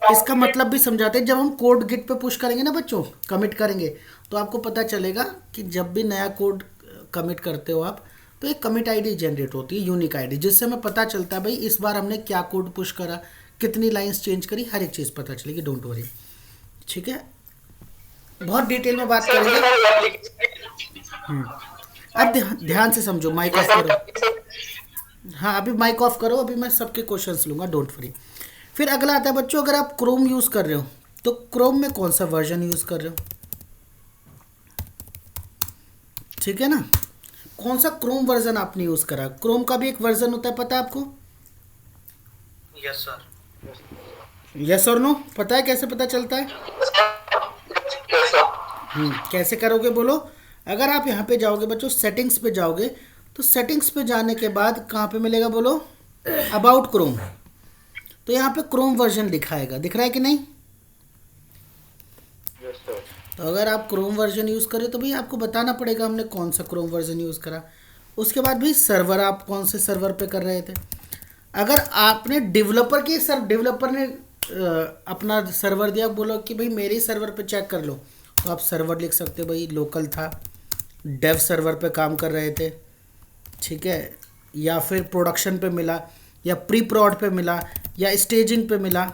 इसका मतलब भी समझाते हैं। जब हम कोड गिट पे पुश करेंगे ना बच्चों, कमिट करेंगे, तो आपको पता चलेगा कि जब भी नया कोड कमिट करते हो आप, तो एक कमिट आईडी जनरेट होती है, यूनिक आईडी, जिससे हमें पता चलता है भाई इस बार हमने क्या कोड पुश करा, कितनी लाइंस चेंज करी, हर एक चीज़ पता चलेगी। डोंट वरी, ठीक है। बहुत डिटेल में बात करेंगे। अब ध्यान से समझो, माइक ऑफ करो। हाँ, अभी माइक ऑफ करो, अभी मैं सबके क्वेश्चंस लूँगा, डोंट वरी। फिर अगला आता है बच्चों, अगर आप क्रोम यूज़ कर रहे हो तो क्रोम में कौन सा वर्जन यूज़ कर रहे हो, ठीक है ना। कौन सा क्रोम वर्जन आपने यूज़ करा। क्रोम का भी एक वर्जन होता है, पता है आपको। Yes sir. यस और नो, पता है कैसे पता चलता है। कैसे करोगे बोलो। अगर आप यहाँ पे जाओगे बच्चों, सेटिंग्स पे जाओगे, तो सेटिंग्स पे जाने के बाद कहाँ पे मिलेगा बोलो, अबाउट क्रोम। तो यहाँ पे क्रोम वर्जन दिखाएगा, दिख रहा है कि नहीं। तो अगर आप क्रोम वर्जन यूज़ करें तो भाई आपको बताना पड़ेगा हमने कौन सा क्रोम वर्जन यूज़ करा। उसके बाद भाई सर्वर, आप कौन से सर्वर पे कर रहे थे। अगर आपने डेवलपर ने अपना सर्वर दिया, बोलो कि भाई मेरे सर्वर पे चेक कर लो, तो आप सर्वर लिख सकते हो भाई लोकल था, डेव सर्वर पे काम कर रहे थे, ठीक है, या फिर प्रोडक्शन पे मिला, या प्री प्रॉड पे मिला, या स्टेजिंग पे मिला,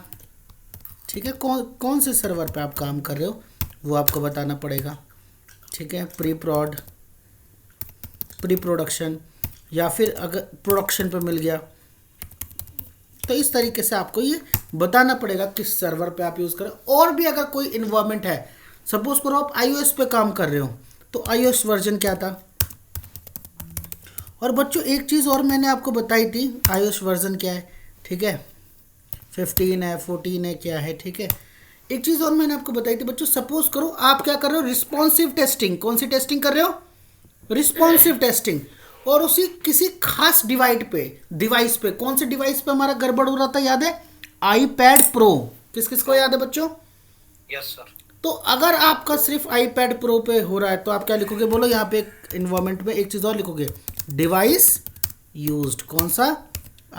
ठीक है। कौन से सर्वर पे आप काम कर रहे हो वो आपको बताना पड़ेगा, ठीक है। प्री प्रॉड, प्री प्रोडक्शन, या फिर अगर प्रोडक्शन पे मिल गया, तो इस तरीके से आपको ये बताना पड़ेगा किस सर्वर पे आप यूज़ करें। और भी अगर कोई इन्वायरमेंट है, सपोज करो आप iOS पे काम कर रहे हो, तो iOS वर्जन क्या था। और बच्चों एक चीज़ और मैंने आपको बताई थी, iOS वर्जन क्या है, ठीक है, 15 है, 14 है, क्या है, ठीक है। एक चीज़ और मैंने आपको बताई थी बच्चों, सपोज करो आप क्या कर रहे हो, रिस्पॉन्सिव टेस्टिंग। कौन सी टेस्टिंग कर रहे हो, रिस्पॉन्सिव टेस्टिंग। और उसी किसी खास डिवाइस पे, कौन से डिवाइस पे हमारा गड़बड़ हो रहा था, याद है, iPad Pro। किस किस को याद है बच्चों। Yes sir. तो अगर आपका सिर्फ iPad Pro पे हो रहा है तो आप क्या लिखोगे बोलो, यहाँ पे एक इन्वायरमेंट में एक चीज़ और लिखोगे, डिवाइस यूज्ड, कौन सा,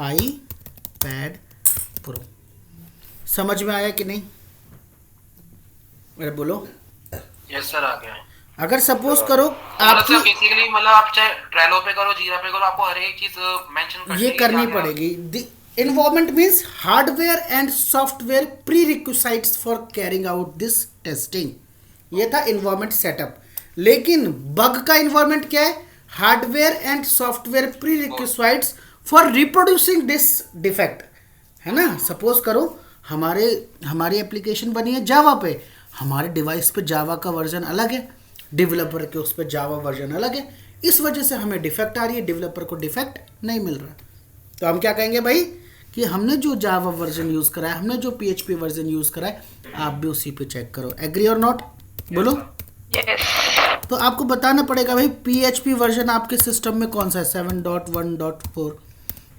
iPad Pro। समझ में आया कि नहीं, अरे बोलो। यस सर, आ गया है। अगर सपोज करो आपकी आपकी, बेसिकली मतलब आप चाहे ट्रेलो पे करो, जीरा पे करो, आपको हर एक चीज मेंशन ये करनी पड़ेगी। Involvement means hardware and software prerequisites for carrying out this testing. ये था इन्वॉल्वमेंट सेटअप। लेकिन बग का इन्वॉल्वमेंट क्या है, hardware and software prerequisites for reproducing this defect, है ना। सपोज करो हमारी एप्लीकेशन बनी है जावा पे, हमारे डिवाइस पे जावा का वर्जन अलग है, डेवलपर के उस पर जावा वर्जन अलग है, इस वजह से हमें डिफेक्ट आ रही है, डेवलपर को डिफेक्ट नहीं मिल रहा। तो हम क्या कहेंगे भाई कि हमने जो जावा वर्जन यूज़ करा है, हमने जो PHP वर्जन यूज़ करा है, आप भी उसी पे चेक करो। एग्री और नॉट बोलो। तो आपको बताना पड़ेगा भाई PHP वर्जन आपके सिस्टम में कौन सा है, 7.1.4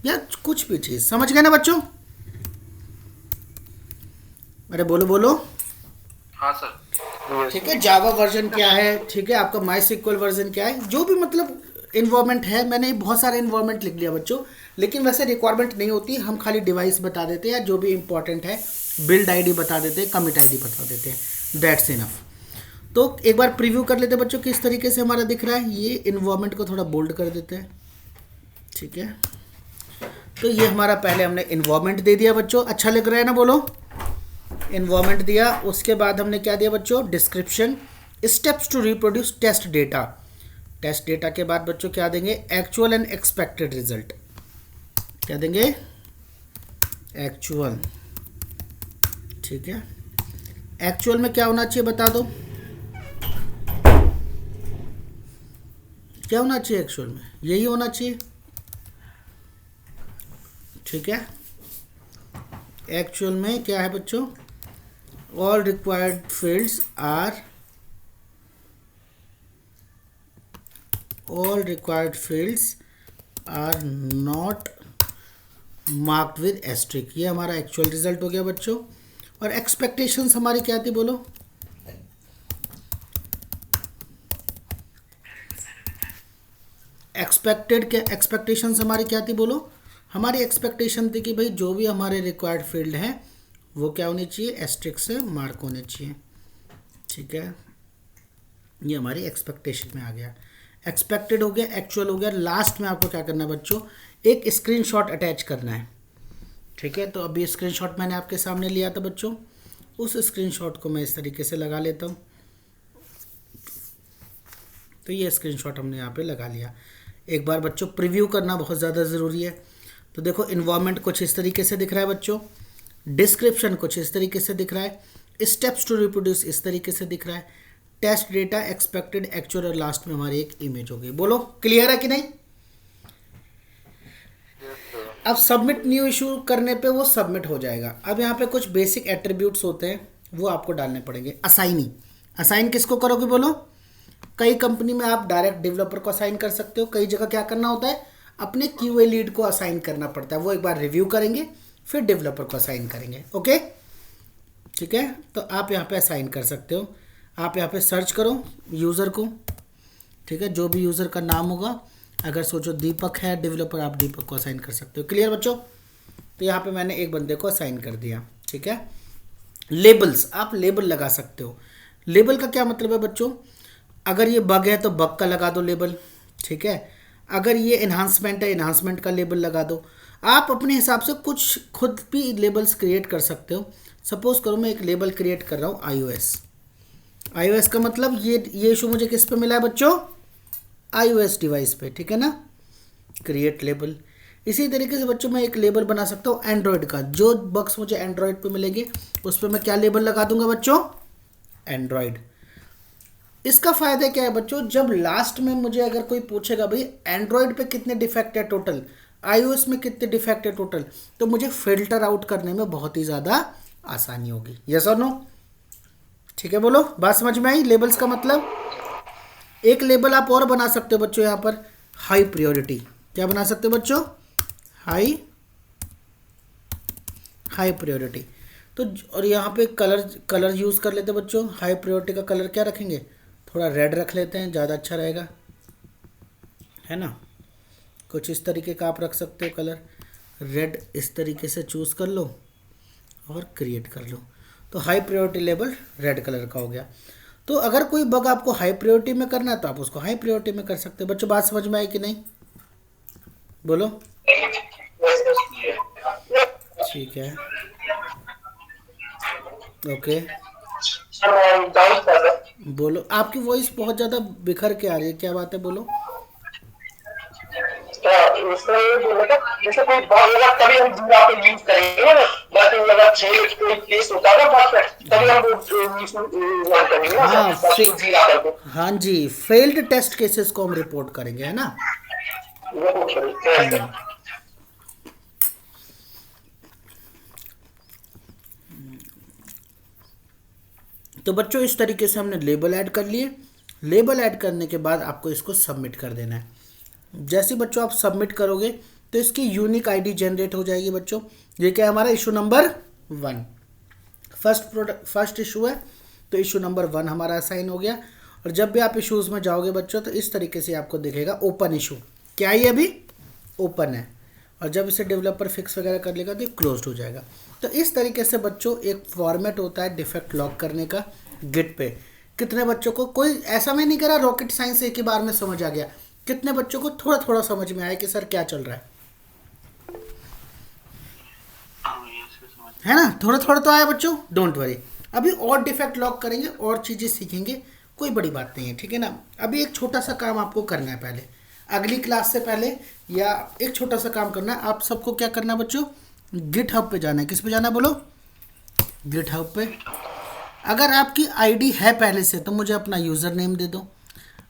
या कुछ भी चीज़। समझ गए ना बच्चों, अरे बोलो बोलो। हाँ सर, ठीक है, जावा वर्जन क्या है, ठीक है, आपका MySQL वर्जन क्या है, जो भी मतलब इन्वायरमेंट है। मैंने बहुत सारे इन्वायरमेंट लिख लिया बच्चों, लेकिन वैसे रिक्वायरमेंट नहीं होती, हम खाली डिवाइस बता देते हैं, जो भी इंपॉर्टेंट है बिल्ड आईडी बता देते हैं, कमिट आईडी बता देते हैं, दैट्स इनफ। तो एक बार प्रीव्यू कर लेते हैं बच्चों किस तरीके से हमारा दिख रहा है। ये इन्वायरमेंट को थोड़ा बोल्ड कर देते हैं, ठीक है। तो ये हमारा पहले हमने इन्वायरमेंट दे दिया बच्चों, अच्छा लग रहा है ना बोलो। इन्वायरमेंट दिया, उसके बाद हमने क्या दिया बच्चों, description, steps to reproduce test data. Test data के बाद बच्चों क्या देंगे, एक्चुअल एंड एक्सपेक्टेड रिजल्ट। क्या देंगे, एक्चुअल, ठीक है। एक्चुअल में क्या होना चाहिए बता दो, क्या होना चाहिए एक्चुअल में, यही होना चाहिए, ठीक है। एक्चुअल में क्या है बच्चों, all required fields are, all required fields are not marked with asterisk। ये हमारा एक्चुअल रिजल्ट हो गया बच्चों। और एक्सपेक्टेशंस हमारी क्या थी बोलो, एक्सपेक्टेड के एक्सपेक्टेशंस हमारी क्या थी बोलो, हमारी एक्सपेक्टेशन थी कि भाई जो भी हमारे रिक्वायर्ड फील्ड हैं वो क्या होने चाहिए, एस्ट्रिक से मार्क होने चाहिए, ठीक है। ये हमारी एक्सपेक्टेशन में आ गया। एक्सपेक्टेड हो गया, एक्चुअल हो गया। लास्ट में आपको क्या करना है बच्चों, एक स्क्रीनशॉट अटैच करना है, ठीक है। तो अभी स्क्रीनशॉट मैंने आपके सामने लिया था बच्चों, उस स्क्रीनशॉट को मैं इस तरीके से लगा लेता हूँ। तो ये स्क्रीनशॉट हमने यहाँ पे लगा लिया। एक बार बच्चों प्रीव्यू करना बहुत ज़्यादा ज़रूरी है। तो देखो इन्वायरमेंट कुछ इस तरीके से दिख रहा है बच्चों, डिस्क्रिप्शन कुछ इस तरीके से दिख रहा है, स्टेप्स टू रिप्रोड्यूस इस तरीके से दिख रहा है, टेस्ट डेटा, एक्सपेक्टेड, एक्चुअल और लास्ट में हमारी एक इमेज हो गई। बोलो क्लियर है कि नहीं। अब सबमिट न्यू इशू करने पे वो सबमिट हो जाएगा। अब यहाँ पे कुछ बेसिक एट्रीब्यूट्स होते हैं वो आपको डालने पड़ेंगे। असाइनी, असाइन किसको करोगे बोलो, कई कंपनी में आप डायरेक्ट डेवलपर को असाइन कर सकते हो, कई जगह क्या करना होता है अपने क्यूए लीड को असाइन करना पड़ता है। वो एक बार रिव्यू करेंगे फिर डेवलपर को असाइन करेंगे, ओके, ठीक है। तो आप यहाँ पे असाइन कर सकते हो। आप यहाँ पे सर्च करो यूज़र को, ठीक है, जो भी यूज़र का नाम होगा। अगर सोचो दीपक है डेवलपर, आप दीपक को असाइन कर सकते हो। क्लियर बच्चों। तो यहाँ पे मैंने एक बंदे को असाइन कर दिया, ठीक है। लेबल्स, आप लेबल लगा सकते हो। लेबल का क्या मतलब है बच्चों, अगर ये बग है तो बग का लगा दो लेबल, ठीक है। अगर ये एनहांसमेंट है, एनहांसमेंट का लेबल लगा दो। आप अपने हिसाब से कुछ खुद भी लेबल्स क्रिएट कर सकते हो। सपोज करो मैं एक लेबल क्रिएट कर रहा हूँ iOS। iOS का मतलब ये इशू मुझे किस पे मिला है बच्चों, iOS डिवाइस पे, ठीक है ना। Create label. इसी तरीके से बच्चों मैं एक लेबल बना सकता हूँ एंड्रॉयड का। जो बग्स मुझे एंड्रॉयड पे मिलेंगे उस पर मैं क्या लेबल लगा दूंगा बच्चों, एंड्रॉयड। इसका फ़ायदा क्या है बच्चों, जब लास्ट में मुझे अगर कोई पूछेगा भाई एंड्रॉयड पे कितने डिफेक्ट है टोटल, iOS में कितने डिफेक्ट है टोटल, तो मुझे फिल्टर आउट करने में बहुत ही ज़्यादा आसानी होगी। यस और नो, ठीक है। बोलो बात समझ में आई। लेबल्स का मतलब, एक लेबल आप और बना सकते हो बच्चों यहाँ पर, हाई प्रायोरिटी। क्या बना सकते हो बच्चों, हाई प्रायोरिटी। तो और यहाँ पे कलर यूज़ कर लेते हैं बच्चों। हाई प्रायोरिटी का कलर क्या रखेंगे, थोड़ा रेड रख लेते हैं, ज़्यादा अच्छा रहेगा, है ना। कुछ इस तरीके का आप रख सकते हो कलर, रेड इस तरीके से चूज़ कर लो और क्रिएट कर लो। तो high priority label red colour का हो गया। तो अगर कोई बग आपको हाई प्रायोरिटी में करना है तो आप उसको हाई प्रायोरिटी में कर सकते हो। बच्चों बात समझ में आई कि नहीं, बोलो। ठीक है, ओके। बोलो, आपकी वॉइस बहुत ज़्यादा बिखर के आ रही है, क्या बात है, बोलो। इसमें ये बोला था जैसे कोई बहुत लगा तभी हम जीरा पे यूज करेंगे ना, बाकी लगा कोई केस होता है ना तभी हम यूज करेंगे ना। हाँ, हाँ जी, फेल्ड टेस्ट केसेस को हम रिपोर्ट करेंगे, है ना। तो बच्चों इस तरीके से हमने लेबल ऐड कर लिए। लेबल ऐड करने के बाद आपको इसको सबमिट कर देना है। जैसे बच्चों आप सबमिट करोगे तो इसकी यूनिक आईडी जनरेट हो जाएगी बच्चों। ये क्या है हमारा इशू नंबर 1, फर्स्ट इशू है, तो इशू नंबर 1 हमारा असाइन हो गया। और जब भी आप इशूज़ में जाओगे बच्चों तो इस तरीके से आपको दिखेगा ओपन इशू। क्या ये अभी ओपन है, और जब इसे डेवलपर फिक्स वगैरह कर लेगा तो ये क्लोज्ड हो जाएगा। तो इस तरीके से बच्चों एक फॉर्मेट होता है डिफेक्ट लॉग करने का गिट पे। कितने बच्चों को, कोई ऐसा मैं नहीं करा रॉकेट साइंस एक ही बार में समझ आ गया, कितने बच्चों को थोड़ा थोड़ा समझ में आया कि सर क्या चल रहा है ना। थोड़ा थोड़ा तो आया बच्चों, डोंट वरी। अभी और डिफेक्ट लॉग करेंगे और चीज़ें सीखेंगे, कोई बड़ी बात नहीं है, ठीक है ना। अभी एक छोटा सा काम आपको करना है, पहले अगली क्लास से पहले या एक छोटा सा काम करना है। आप सबको क्या करना है बच्चों, गिटहब पे जाना है। किस पे जाना है बोलो, गिटहब पे। अगर आपकी आईडी है पहले से तो मुझे अपना यूज़र नेम दे दो।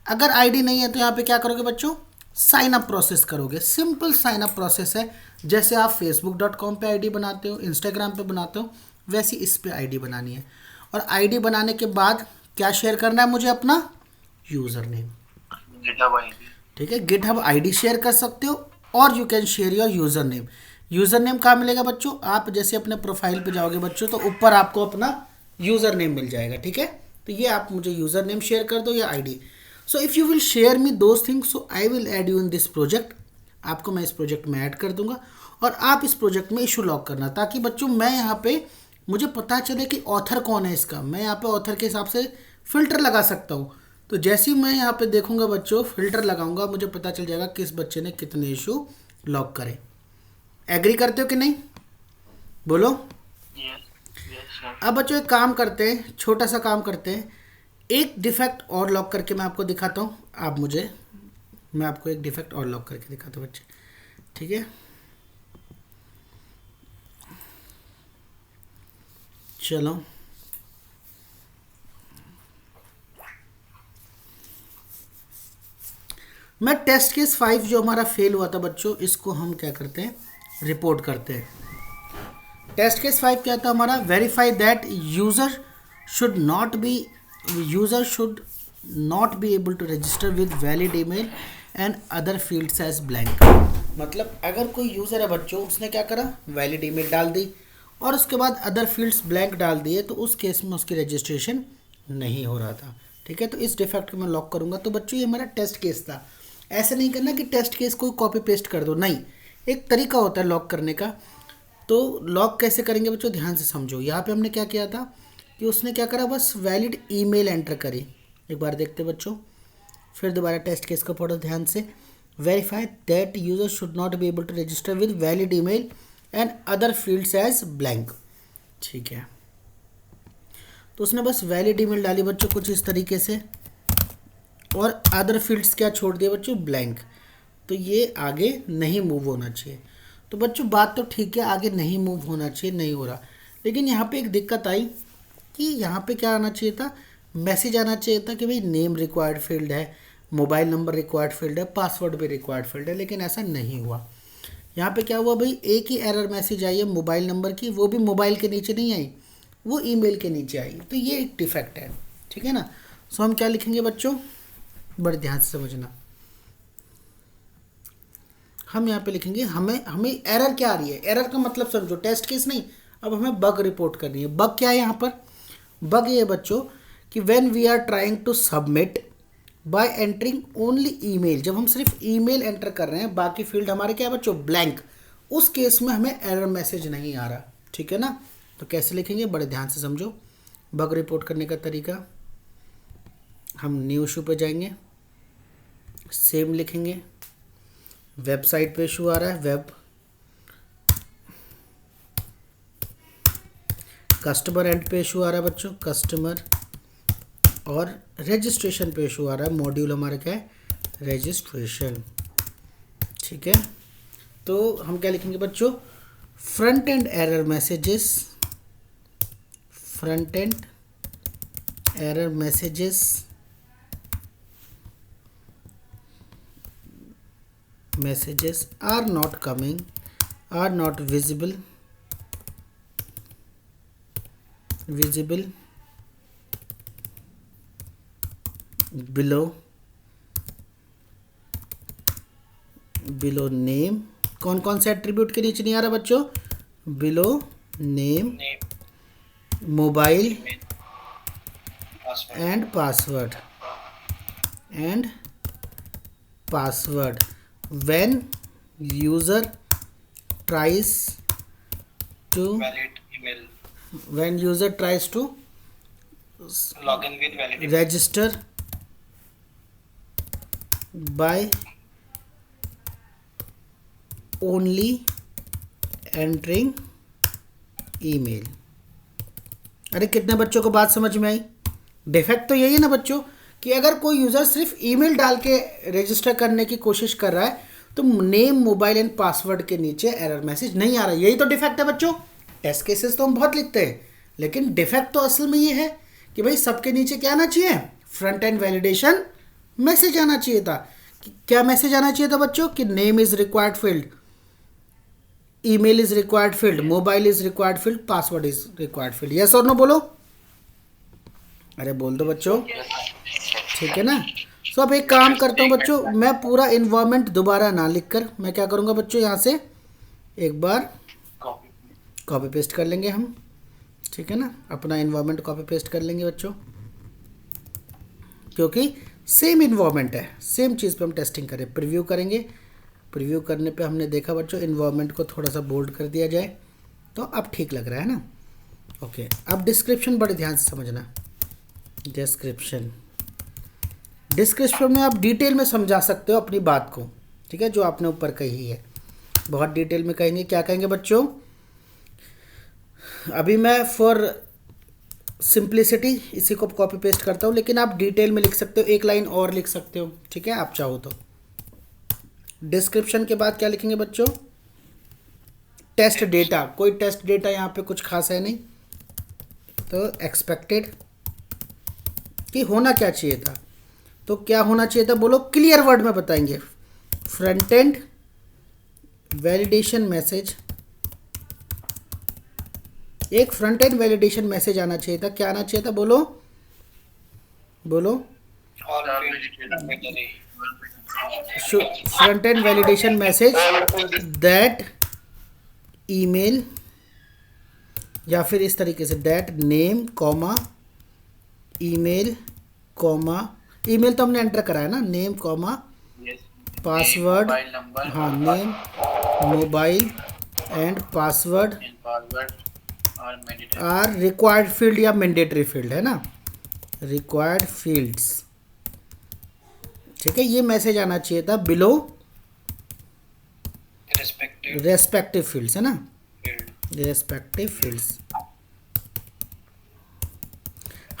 अगर आईडी नहीं है तो यहाँ पे क्या करोगे बच्चों, साइन अप प्रोसेस करोगे। सिंपल साइन अप प्रोसेस है, जैसे आप facebook.com पे आईडी बनाते हो, इंस्टाग्राम पे बनाते हो, वैसी इस पे आईडी बनानी है। और आईडी बनाने के बाद क्या शेयर करना है मुझे, अपना यूज़र नेम, ठीक है। गिटहब आईडी शेयर कर सकते हो और you can share your user name. User name कहाँ मिलेगा बच्चों, आप जैसे अपने प्रोफाइल पे जाओगे बच्चों तो ऊपर आपको अपना यूज़र नेम मिल जाएगा, ठीक है। तो ये आप मुझे यूज़र नेम शेयर कर दो या ID. So if you will share me those things, so I will add you in this project. आपको मैं इस प्रोजेक्ट में ऐड कर दूंगा और आप इस प्रोजेक्ट में इशू लॉक करना, ताकि बच्चों मैं यहाँ पे मुझे पता चले कि ऑथर कौन है इसका। मैं यहाँ पे ऑथर के हिसाब से फ़िल्टर लगा सकता हूँ। तो जैसे ही मैं यहाँ पे देखूंगा बच्चों, फ़िल्टर लगाऊंगा, मुझे पता चल जाएगा किस बच्चे ने कितने इशू लॉक करे। एग्री करते हो कि नहीं, बोलो। अब बच्चों एक काम करते हैं, छोटा सा काम करते हैं। एक डिफेक्ट और लॉक करके मैं आपको दिखाता हूँ। मैं आपको एक डिफेक्ट और लॉक करके दिखाता हूँ बच्चे, ठीक है। चलो मैं टेस्ट केस 5 जो हमारा फेल हुआ था बच्चों, इसको हम क्या करते हैं, रिपोर्ट करते हैं। टेस्ट केस 5 क्या था हमारा, verify that user should not be able to register with valid email and other fields as blank. मतलब अगर कोई यूज़र है बच्चों, उसने क्या करा, वैलिड ईमेल डाल दी और उसके बाद अदर फील्ड्स ब्लैंक डाल दिए, तो उस केस में उसकी रजिस्ट्रेशन नहीं हो रहा था, ठीक है। तो इस डिफेक्ट को मैं लॉक करूँगा। तो बच्चों ये हमारा टेस्ट केस था। ऐसे नहीं करना कि टेस्ट केस को कॉपी पेस्ट कर दो, नहीं, एक तरीका होता है लॉक करने का। तो लॉक कैसे करेंगे बच्चों, ध्यान से समझो। यहाँ पे हमने क्या किया था कि उसने क्या करा, बस वैलिड ईमेल एंटर करी। एक बार देखते बच्चों, फिर दोबारा टेस्ट केस को पढ़ो ध्यान से। Verify that user should not be able to register with valid email and other fields as blank, ठीक है। तो उसने बस वैलिड ईमेल डाली बच्चों कुछ इस तरीके से, और अदर फील्ड्स क्या छोड़ दिए बच्चों, ब्लैंक। तो ये आगे नहीं मूव होना चाहिए। तो बच्चों बात तो ठीक है, आगे नहीं मूव होना चाहिए, नहीं हो रहा। लेकिन यहाँ पे एक दिक्कत आई कि यहाँ पे क्या आना चाहिए था, मैसेज आना चाहिए था कि भाई नेम रिक्वायर्ड फील्ड है, मोबाइल नंबर रिक्वायर्ड फील्ड है, पासवर्ड भी रिक्वायर्ड फील्ड है, लेकिन ऐसा नहीं हुआ। यहाँ पे क्या हुआ भाई, एक ही एरर मैसेज आई है मोबाइल नंबर की, वो भी मोबाइल के नीचे नहीं आई, वो ईमेल के नीचे आई। तो ये एक डिफेक्ट है, ठीक है ना। सो हम क्या लिखेंगे बच्चों, बड़े ध्यान से समझना। हम यहाँ पे लिखेंगे हमें एरर क्या आ रही है। एरर का मतलब समझो, टेस्ट केस नहीं, अब हमें बग रिपोर्ट करनी है। बग क्या है यहाँ पर, बग ये है बच्चों कि when we are trying to submit by entering only email, जब हम सिर्फ ईमेल एंटर कर रहे हैं, बाकी फील्ड हमारे क्या है बच्चों, ब्लैंक, उस केस में हमें एरर मैसेज नहीं आ रहा, ठीक है ना। तो कैसे लिखेंगे, बड़े ध्यान से समझो। बग रिपोर्ट करने का तरीका, हम न्यू इशू पे जाएंगे, सेम लिखेंगे, वेबसाइट पे इशू आ रहा है, वेब, कस्टमर एंड पे इशू आ रहा है बच्चों, कस्टमर, और रजिस्ट्रेशन पे इशू आ रहा है, मॉड्यूल हमारा क्या है, रजिस्ट्रेशन, ठीक है। तो हम क्या लिखेंगे बच्चों, front end error messages, front end error messages are not coming, are not visible below name। कौन कौन से एट्रीब्यूट के नीचे नहीं आ रहा बच्चों, below name, mobile and password when user tries to log in with valid email, register by only entering email। अरे कितने बच्चों को बात समझ में आई। डिफेक्ट तो यही है ना बच्चों कि अगर कोई यूज़र सिर्फ ईमेल डाल के रजिस्टर करने की कोशिश कर रहा है तो नेम, मोबाइल एंड पासवर्ड के नीचे एरर मैसेज नहीं आ रहा। यही तो डिफेक्ट है बच्चों। टेस्ट केसेस तो हम बहुत लिखते हैं, लेकिन डिफेक्ट तो असल में ये है कि भाई सबके नीचे क्या आना चाहिए, फ्रंट एंड वैलिडेशन मैसेज आना चाहिए था। क्या मैसेज आना चाहिए था बच्चों कि name is required field, email is required field, mobile is required field, password is required field. Yes और नो बोलो, अरे बोल दो बच्चों, ठीक है ना। सो अब एक काम करता हूँ बच्चों, मैं पूरा इन्वायरमेंट दोबारा ना लिखकर मैं क्या करूँगा बच्चों, यहाँ से एक बार कॉपी पेस्ट कर लेंगे हम, ठीक है ना। अपना इन्वायरमेंट कॉपी पेस्ट कर लेंगे बच्चों, क्योंकि सेम इन्वायरमेंट है, सेम चीज़ पे हम टेस्टिंग करें। प्रीव्यू करेंगे, प्रीव्यू करने पे हमने देखा बच्चों इन्वायरमेंट को थोड़ा सा बोल्ड कर दिया जाए तो अब ठीक लग रहा है ना। ओके, अब डिस्क्रिप्शन बड़े ध्यान से समझना। डिस्क्रिप्शन में आप डिटेल में समझा सकते हो अपनी बात को, ठीक है, जो आपने ऊपर कही है बहुत डिटेल में कहेंगे। क्या कहेंगे बच्चों, अभी मैं फॉर सिंप्लिसिटी इसी को कॉपी पेस्ट करता हूँ, लेकिन आप डिटेल में लिख सकते हो, एक लाइन और लिख सकते हो, ठीक है, आप चाहो तो। डिस्क्रिप्शन के बाद क्या लिखेंगे बच्चों, टेस्ट डेटा। कोई टेस्ट डेटा यहाँ पे कुछ खास है नहीं, तो एक्सपेक्टेड कि होना क्या चाहिए था, तो क्या होना चाहिए था बोलो, क्लियर वर्ड में बताएंगे। फ्रंट एंड वैलिडेशन मैसेज, एक फ्रंट एंड वैलिडेशन मैसेज आना चाहिए था। क्या आना चाहिए था बोलो, बोलो, front end validation message that email, या फिर इस तरीके से that name comma email comma, email तो हमने एंटर करा है ना, नेम कॉमा पासवर्ड, हाँ name, mobile and password are required field या मैंडेटरी फील्ड है ना, रिक्वायर्ड फील्ड्स, ठीक है। ये मैसेज आना चाहिए था बिलो रेस्पेक्टिव फील्ड्स है ना, रेस्पेक्टिव फील्ड्स।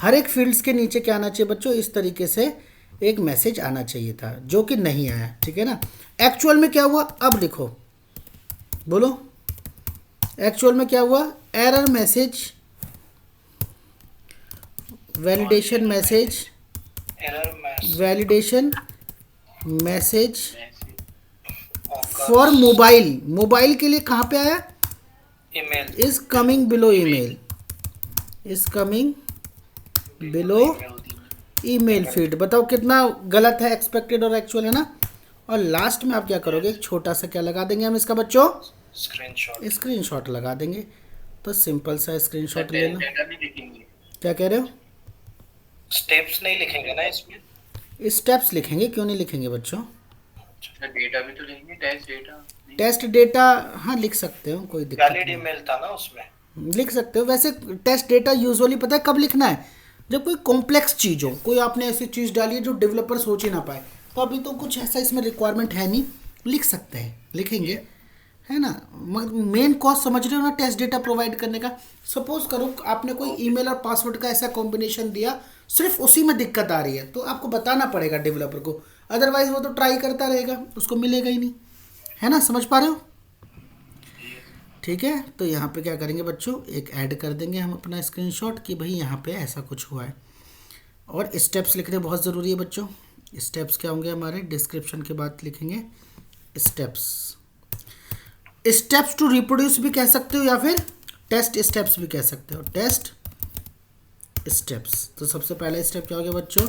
हर एक फील्ड्स के नीचे क्या आना चाहिए बच्चों, इस तरीके से एक मैसेज आना चाहिए था, जो कि नहीं आया, ठीक है ना। एक्चुअल में क्या हुआ अब लिखो, बोलो एक्चुअल में क्या हुआ, error message, validation message, validation message for mobile, mobile के लिए कहाँ पे आया, email is coming below email, is coming below email feed. बताओ कितना गलत है, एक्सपेक्टेड और एक्चुअल है ना। और लास्ट में आप क्या करोगे, एक छोटा सा क्या लगा देंगे हम इसका बच्चों, स्क्रीनशॉट लगा देंगे। तो सिंपल सा स्क्रीनशॉट ले लो। क्या कह रहे हो, स्टेप्स नहीं लिखेंगे ना इसमें, स्टेप्स लिखेंगे, क्यों नहीं लिखेंगे बच्चों, डेटा भी तो लेंगे, टेस्ट डेटा, टेस्ट डेटा हाँ लिख सकते हो, कोई दिक्कत वैलिड नहीं, ईमेल था ना उसमें, लिख सकते हो। वैसे टेस्ट डेटा यूजुअली पता है कब लिखना है, जब कोई कॉम्प्लेक्स चीज़ हो, कोई आपने ऐसी चीज़ डाली है जो डेवलपर सोच ही ना पाए, तो अभी तो कुछ ऐसा इसमें रिक्वायरमेंट है नहीं, लिख सकते हैं, लिखेंगे, है ना। मेन कॉस्ट समझ रहे हो ना टेस्ट डेटा प्रोवाइड करने का। सपोज करो आपने कोई ईमेल और पासवर्ड का ऐसा कॉम्बिनेशन दिया, सिर्फ उसी में दिक्कत आ रही है, तो आपको बताना पड़ेगा डेवलपर को, अदरवाइज वो तो ट्राई करता रहेगा, उसको मिलेगा ही नहीं, है ना। समझ पा रहे हो, ठीक है। तो यहाँ पे क्या करेंगे बच्चों, एक ऐड कर देंगे हम अपना स्क्रीनशॉट कि भाई यहाँ पे ऐसा कुछ हुआ है। और स्टेप्स लिखने बहुत ज़रूरी है बच्चों। स्टेप्स क्या होंगे हमारे, डिस्क्रिप्शन के बाद लिखेंगे स्टेप्स। स्टेप्स टू रिप्रोड्यूस भी कह सकते हो, या फिर टेस्ट स्टेप्स भी कह सकते हो, टेस्ट स्टेप्स। तो सबसे पहला स्टेप क्या हो गया बच्चों,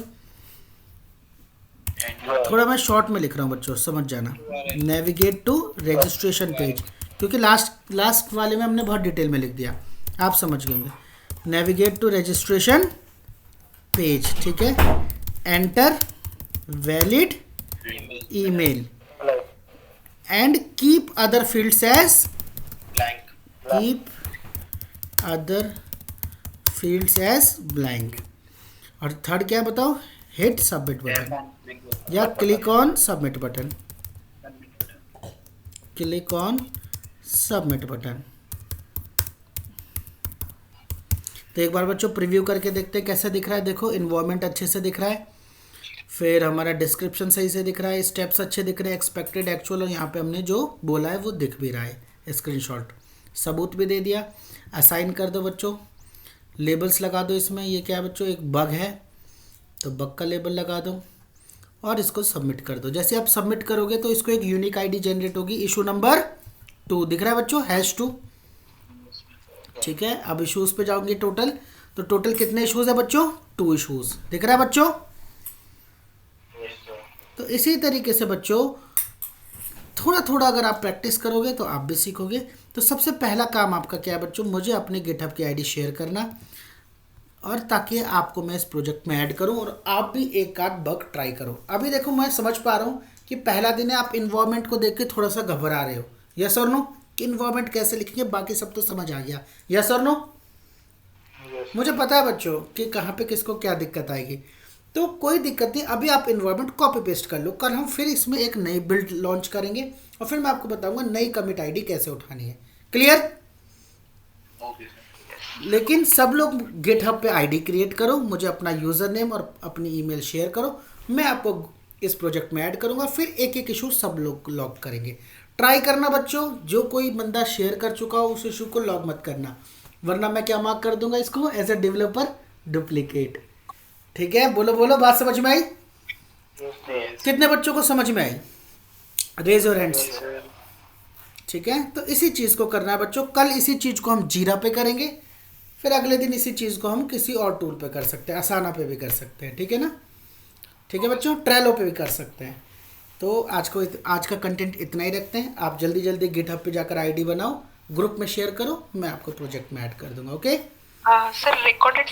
थोड़ा मैं शॉर्ट में लिख रहा हूँ बच्चों, समझ जाना। नेविगेट टू रजिस्ट्रेशन पेज, क्योंकि लास्ट वाले में हमने बहुत डिटेल में लिख दिया, आप समझ गए होंगे। नेविगेट टू रजिस्ट्रेशन पेज, ठीक है। Enter valid email and keep other fields as blank, keep other fields as blank. और थर्ड क्या है बताओ, हिट सबमिट बटन या click on submit button, click on submit button. तो एक बार बच्चों प्रीव्यू करके देखते हैं कैसा दिख रहा है। देखो इन्वायरमेंट अच्छे से दिख रहा है, फिर हमारा डिस्क्रिप्शन सही से दिख रहा है, स्टेप्स अच्छे दिख रहे हैं, एक्सपेक्टेड एक्चुअल, और यहाँ पे हमने जो बोला है वो दिख भी रहा है स्क्रीनशॉट। सबूत भी दे दिया। असाइन कर दो बच्चों, लेबल्स लगा दो इसमें। ये क्या है बच्चों, एक बग है तो बग का लेबल लगा दो और इसको सबमिट कर दो। जैसे आप सबमिट करोगे तो इसको एक यूनिक आईडी जनरेट होगी, इशू नंबर 2 दिख रहा है बच्चों, #2। ठीक है, अब इशूज़ पे जाओगे टोटल, तो टोटल कितने इशूज़ है बच्चों, 2 इशूज़ दिख रहा है बच्चों। तो इसी तरीके से बच्चों थोड़ा थोड़ा अगर आप प्रैक्टिस करोगे तो आप भी सीखोगे। तो सबसे पहला काम आपका क्या है बच्चों, मुझे अपने गिटहब की आईडी शेयर करना, और ताकि आपको मैं इस प्रोजेक्ट में ऐड करूं और आप भी एक आध बग ट्राई करो। अभी देखो मैं समझ पा रहा हूं कि पहला दिन है, आप इन्वायरमेंट को देख के थोड़ा सा घबरा रहे हो। यस और नो, कि इन्वायरमेंट कैसे लिखेंगे, बाकी सब तो समझ आ गया। यस और नो, मुझे पता है बच्चों कि कहाँ पे किसको क्या दिक्कत आएगी, तो कोई दिक्कत नहीं। अभी आप इन्वायरमेंट कॉपी पेस्ट कर लो, कल हम फिर इसमें एक नई बिल्ड लॉन्च करेंगे और फिर मैं आपको बताऊंगा नई कमिट आईडी कैसे उठानी है। क्लियर? लेकिन सब लोग गिटहब पे आईडी क्रिएट करो, मुझे अपना यूज़र नेम और अपनी ईमेल शेयर करो, मैं आपको इस प्रोजेक्ट में ऐड करूंगा, फिर एक एक इशू सब लोग लॉग करेंगे। ट्राई करना बच्चों, जो कोई बंदा शेयर कर चुका हो उस इशू को लॉग मत करना, वरना मैं क्या मार्क कर दूंगा इसको, एज ए डेवलपर डुप्लीकेट। ठीक है, बोलो बोलो, बात समझ में आई? कितने बच्चों को समझ में आई? Raise your hands. ठीक है, तो इसी चीज़ को करना है बच्चों। कल इसी चीज़ को हम जीरा पे करेंगे, फिर अगले दिन इसी चीज़ को हम किसी और टूल पे कर सकते हैं, असाना पे भी कर सकते हैं। ठीक है ना? ठीक है बच्चों, ट्रेलो पे भी कर सकते हैं। तो आज का कंटेंट इतना ही रखते हैं। आप जल्दी जल्दी गिटहब पे जाकर आईडी बनाओ, ग्रुप में शेयर करो, मैं आपको प्रोजेक्ट में ऐड कर दूंगा। Okay sir, recorded